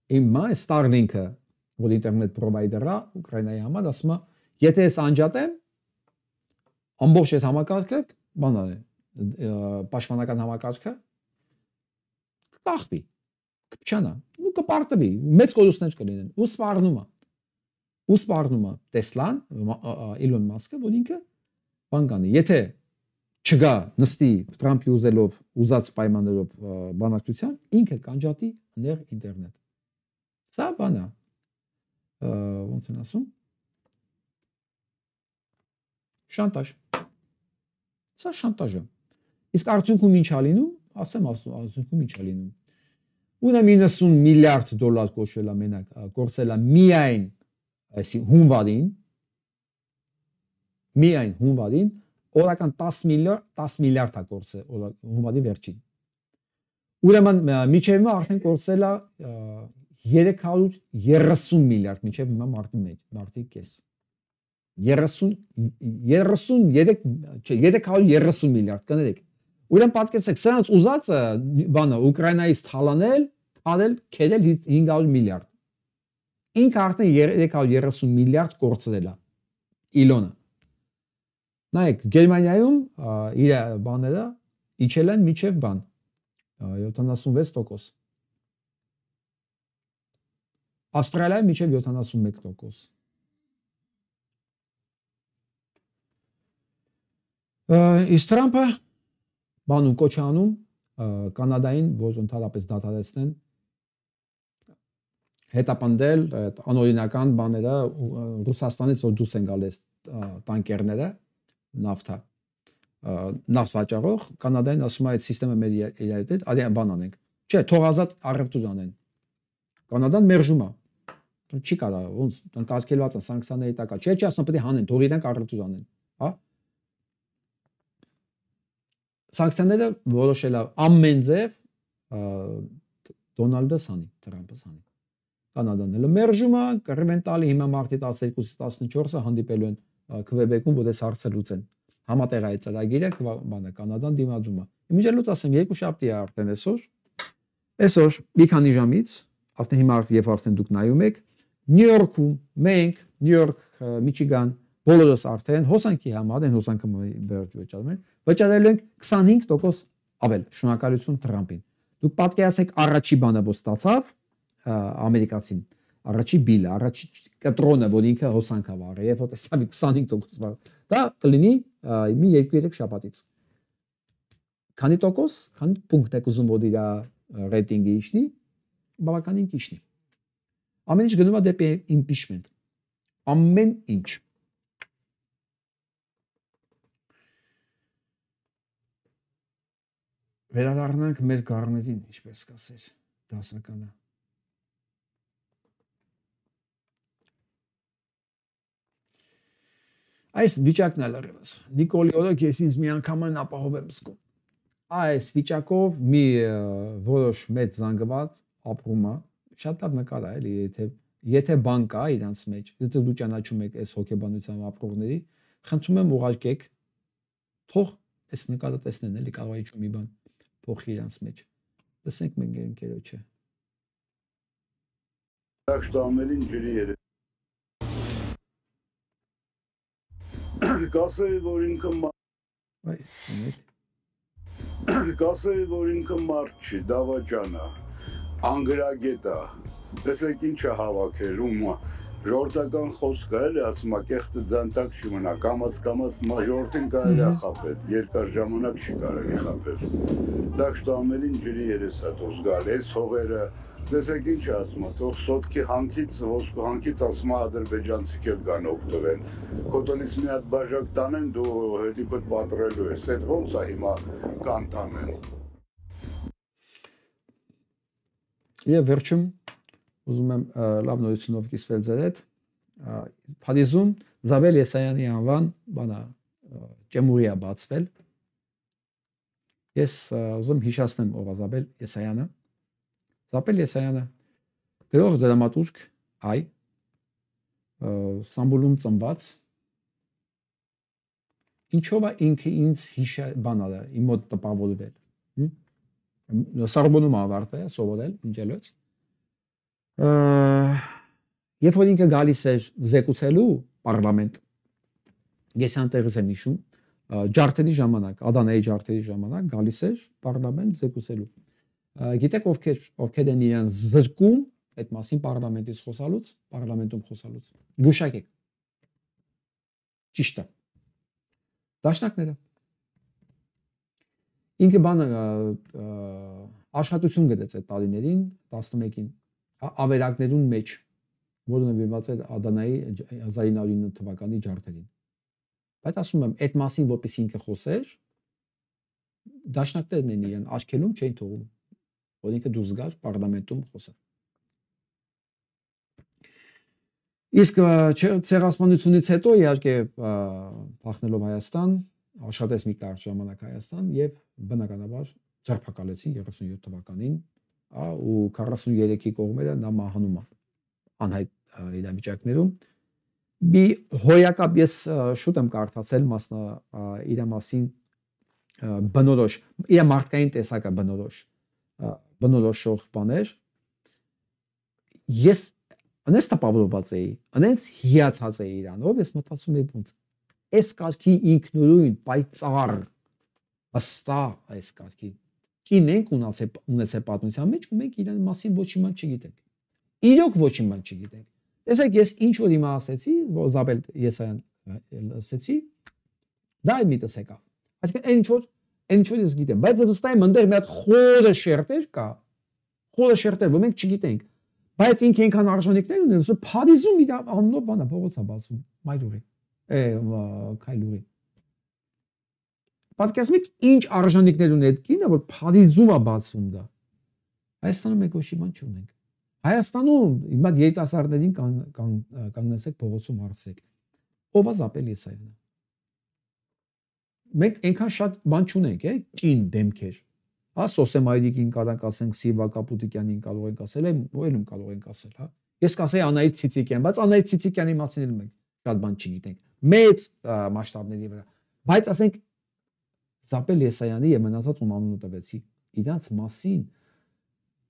իմ Starlink-ը, որ ինտերնետ պրովայդերն է Ուկրաինայի համար, ասում է, եթե ես անջատեմ, ամբողջ այդ համակարգը, բանան է, պաշտպանական համակարգը կախվի, կփչանա, ու կպարտվի, մեծ կորուստներ կլինեն, ու սպառնում է Տեսլան, Իլոն Մասկը, որ ինքը բան կանի, եթե չգա նստի Թրամփի ուզելով ուզած պայմաններով բանակցության, ինքը կանջատի ներ ինտերնետ։ Սա բան է, ոնց են ասում, շանտաժ։ Սա շանտաժ է։ Իսկ արդյունքում ինչ է լինում, ասեմ արդյունքում ինչ է լինում։ Ունեմ 90 միլիարդ դոլար կոչվել է մենակ, կորցել է միայն հունվարին, օրական 10 միլիարդ է կորցել հունվարի վերջին։ Ուրեմն միջև հիմա արդեն կորցել է 330 միլիարդ միջև հիմա մարտի կես։ 330 միլիարդ կներեք։ Ուրեմն պատկերացրեք, սրանց ուզածը բանը Ուկրաինայից թալանել, քերել 500 միլիարդ։ Ինքը արդեն 330 միլիարդ կորցրել է Իլոնը։ Նայեք, Գերմանիայում իր բաները իջել են միջև բան 76%։ Ավստրալիայում միջև 71%։ Իսկ Թրամփը բանում կոչ անում Կանադային, որ ընդհանրապես դադարեցնեն հետապնդել անօրինական բաները Ռուսաստանից, որ դուրս են գալիս տանկերները, նավթ վաճառող, Կանադային ասում է այդ համակարգը մեր իրար հետ, արի բան անենք։ Չէ, թող ազատ առևտուր անեն։ Կանադան մերժում է։ Չի կարող, ոնց կարգելված է սանկցիաների տակ։ Չէ, ասում պետք է հանեն, թող իրանք առևտուր անեն, հա։ Սանկցիաները որոշել է ամեն ձև Դոնալդը սանի, Թրամփը սանի։ Կանադան էլ մերժում է, կռվեն տալի հիմա մարտի 12-ից 14-ը հանդիպելու են Քվեբեկում, որ այս հարցը լուծեն։ Համատեղ այդ ծրագիրը բանը Կանադան դիմադրում է։ Իմիջիայլոց ասեմ, երկուշաբթի է արդեն այսօր մի քանի ժամից, արդեն հիմա արդեն դուք նայում եք, Նյու Յորքում մենք, Նյու Յորք, Միչիգան, բոլորս արդեն հոսանքի համար, այն հոսանքը վերջում են, վճարելու ենք 25% ավել, շնորհակալություն Թրամփին։ Դուք պատկերացրեք առաջի բանը որ ստացավ ամերիկացին, առաջի բիլը, առաջի կտրոնը, որ ինքը հոսանք ավարը, եւ որ տեսավ 25% վար։ Դա կլինի մի 2-3 շաբաթից։ Քանի տոկոս, քանի պունկտ եք ուզում որ իր ռեյտինգը իջնի, բավականին կիջնի։ Ամեն ինչ գնում է դեպի impeachment։ Ամեն ինչ։ Վերադառնանք մեր գառներին, ինչպես կասեր, դասականը։ Այս վիճակն էլ ըրս։ Նիկոլի օրոք ես ինձ մի անգամն ապահով եմ զգում։ Այս վիճակով մի որոշ մեծ զանգված ապրում է, շատ լավ նկար է, էլի, եթե բան կա իրանց մեջ, եթե դու ճանաչում եք այս հոգեբանության ապրողների, խնդրում եմ ուղարկեք, թող այս նկարը տեսնեն, էլի կարող է ինչ մի բան փոխի իրանց մեջ։ Լսենք մենք ընկերոջը։ Так что ամենին ջրի երես։ Կասեի, որ ինքը Կասեի, որ ինքը մարդ չի, դավաճան է, անգրագետ է, տեսեք ինչ է հավաքել, ժողովրդական խոսք է, էլի ասում է, կեղտը ձանտակ չի մնա, կամաց ժողովրդին կարելի է խաբել, երկար ժամանակ չի կարելի խաբել։ Так что ամենին ջրի երես է թող զգալ, այս հողերը, տեսեք ինչ է ասում, թող սոտքի հանքից, ոսկու հանքից ասում է ադրբեջանցիք էլ կան օգտվեն, կոտոնից մի հատ բաժակ տանեն, դու հետի պդ պատրելու ես, այդ ոնց է հիմա կանտանեն։ Եվ վերջում ուզում եմ լավ նորությունով կիսվել ձեր հետ, Փարիզում Զաբել Եսայանի անվան բանա ճեմուրի է բացվել։ Ես ուզում հիշեցնեմ ով է Զաբել Եսայանը։ Զաբել Եսայանը գրող դրամատուրգ այ Ստամբուլում ծնված ինչով է ինքը ինձ բանալ է իմ մոտ տպավորվել Սորբոնում ավարտել սովորել ինժելոց երբ որ ինքը գալիս էր զեկուցելու պարլամենտ ես անտեղից եմ հիշում ջարդերի ժամանակ Ադանայի ջարդերի ժամանակ գալիս էր պարլամենտ զեկուցելու Գիտեք ովքեր են իրեն զրկում այդ մասին պարլամենտից խոսալուց, պարլամենտում խոսալուց։ Գուշակեք։ Ճիշտ է։ Դաշնակները։ Ինքը բանը աշխատություն գտեց այդ տարիներին 11-ին ավերակներուն մեջ, որը նվիրված էր Ադանայի 1909 թվականի ջարդերին։ Բայց ասում եմ, այդ մասին որպես ինքը խոսեր, դաշնակներն են իրեն աչքելում չէին թողում, որ ինքը դուրս գար պարլամենտում խոսեր։ Իսկ ցեղասպանությունից հետո իհարկե փախնելով Հայաստան, աշխատեց մի կարճ ժամանակ Հայաստան եւ բնականաբար ձերբակալեցին 37 թվականին, ու 43-ի կողմերը նա մահանում է անհայտ իրավիճակներում։ Մի հոյակապ ես շուտ եմ կարդացել մասնա իր մասին բնորոշ, իր մարդկային տեսակը բնորոշող բաներ։ Ես անես տպավորված էի, անենց հիացած էի իրանով, ես մտածում էի ոնց այս կարգի ինքնուրույն պայծառ վստահ այս կարգի կինենք ունեցել պատմության մեջ ու մենք իրան մասին ոչ մի բան չգիտենք։ Իրոք ոչ մի բան չգիտենք։ Տեսեք, ես ինչ որ հիմա ասեցի, որ Զաբել Եսայան ասեցի, դա միտս եկա։ Այսինքն այն ինչ որ ես գիտեմ, բայց վստահ եմ ընդեր մի հատ խորը շերտեր կա, խորը շերտեր, որ մենք չգիտենք։ Բայց ինքը այնքան արժանինքներ ունի, որ Փարիզում իր անունով բանա փողոց է բացվում, Մայրուրի, Քայլուրի։ Պատկերացնեք ինչ արժանինքներ ունի այդ կինը, որ Փարիզում է բացվում դա։ Հայաստանում մենք ոչ մի բան չունենք։ Հայաստանում հիմա երիտասարդներին կանգնեցեք փողոցում հարցրեք։ Ով է Զաբել Եսայանը։ Մենք այնքան շատ բան չունենք, կին դեմքեր։ Սոսե Մայրիկին կարող ասենք, Սիվա Կապուտիկյանին կարող ենք ասել, ո՞ելում կարող ենք ասել, հա։ Ես կասեի Անահիտ Ցիցիկյան, բայց Անահիտ Ցիցիկյանի մասին էլ մենք շատ բան չգիտենք։ Մեծ մասշտաբների վրա։ Բայց ասենք Զաբել Եսայանի եւ մնացած ում անունը տվեցի, իրանց մասին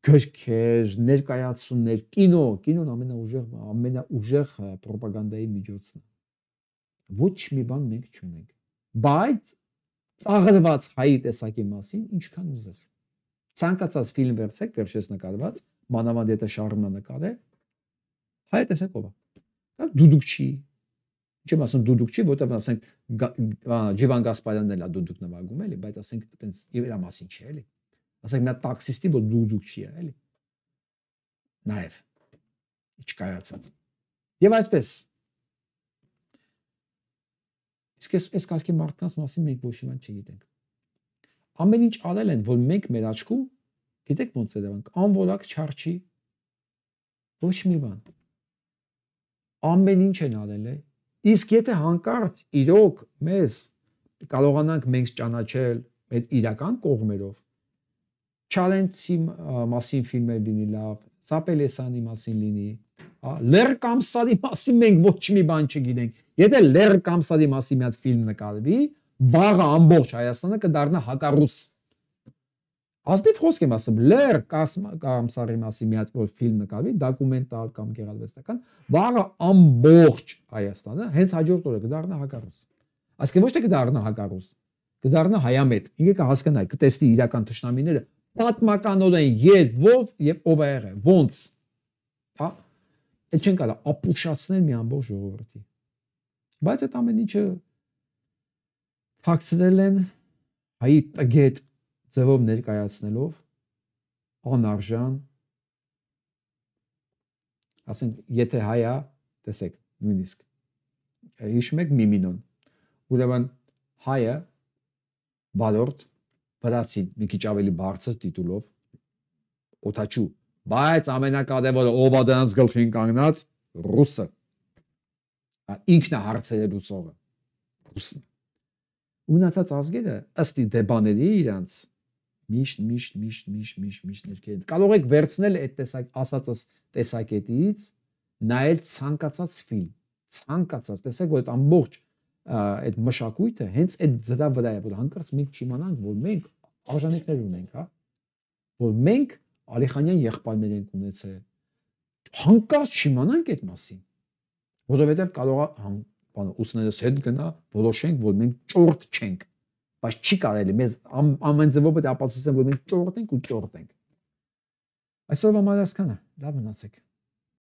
գրքեր, ներկայացումներ, կինոն ամենաուժեղ պրոպագանդայի միջոցն է։ Ոչ մի բան մենք չունենք։ Բայց ծաղրված հայի տեսակի մասին ինչքան ուզես։ Ցանկացած ֆիլմ վերցեք, վերջերս նկարված, մանավանդ եթե Շարմնը նկարե, հայ տեսեք ով է։ Դուդուկ չի։ Չեմ ասում դուդուկ չի, որտեղ ասենք Ջիվան Գասպարյանն էլ է դուդուկ նվագում էլի, բայց ասենք այտենց իր մասին չի էլի։ Ասենք նա տաքսիստի որ դուդուկ չի էլի։ Նաեւ չկայացած։ Եվ այսպես Իսկ այս կարգի մարդկանց մասին մենք ոչ մի բան չգիտենք։ Ամեն ինչ արել են, որ մենք մեր աչքում, գիտեք ոնց է դրանք, անորակ չարչի, ոչ մի բան։ Ամեն ինչ են արել, Իսկ եթե հանկարծ իրոք մեզ կարողանանք մենք ճանաչել այդ իրական կողմերով, Չալենցի մասին ֆիլմեր լինի լավ, Սապելեսյանի մասին լինի, Լեռ Կամսարի մասին մենք ոչ մի բան չգիտենք։ Եթե Լեռ Կամսարի մասին մի հատ ֆիլմ նկարվի, բաղը ամբողջ Հայաստանը կդառնա հակառուս։ Ազնիվ խոսք եմ ասում, Լեռ Կամսարի մասին մի հատ որ ֆիլմ նկարվի, դոկումենտալ կամ գեղարվեստական, բաղը ամբողջ Հայաստանը հենց հաջորդ օրը կդառնա հակառուս։ Այսինքն ոչ թե կդառնա հակառուս, կդառնա հայամետ։ Ինքը կհասկանա, կտեսնի իրական թշնամիները պատմականորեն ով եւ ով է եղել, ոնց։ Հա։ Այդ չեն կարա ապուշացնել մի ամբողջ ժողովրդի։ Բայց այդ ամեն ինչը թաքցրել են հայի տգետ ձևով ներկայացնելով անարժան, ասենք, եթե հայա, տեսեք, նույնիսկ հիշում եք Միմինոն, ուրեմն հայը բարորդ վրացին մի քիչ ավելի բարձր տիտուլով օթաչու, բայց ամենակարևորը ով է դրանց գլխին կանգնած ռուսը, ինքն է հարցերը լուծողը, ռուսն է։ Ունացած ազգերը ըստ դեբաների իրանց միշտ ներքել։ Կարող եք վերցնել այդ ասածս տեսակետից, նայել ցանկացած ֆիլմ, ցանկացած, տեսեք, որ այդ ամբողջ այդ մշակույթը հենց այդ դրա վրա է, որ հանկարծ մենք չիմանանք, որ մենք արժանինքներ ունենք, հա, որ մենք Ալիխանյան եղբայրներ ենք ունեցել, հանկարծ չիմանանք այդ մասին, որովհետև կարող է ուսներս հետ գնա, որոշենք, որ մենք ճորտ չենք, բայց չի կարելի մեզ ամեն ձևով պետք է ապացուցեն, որ մենք ճորտ ենք ու ճորտ ենք։ Այսօրվա համար այսքանը, լավ մնացեք։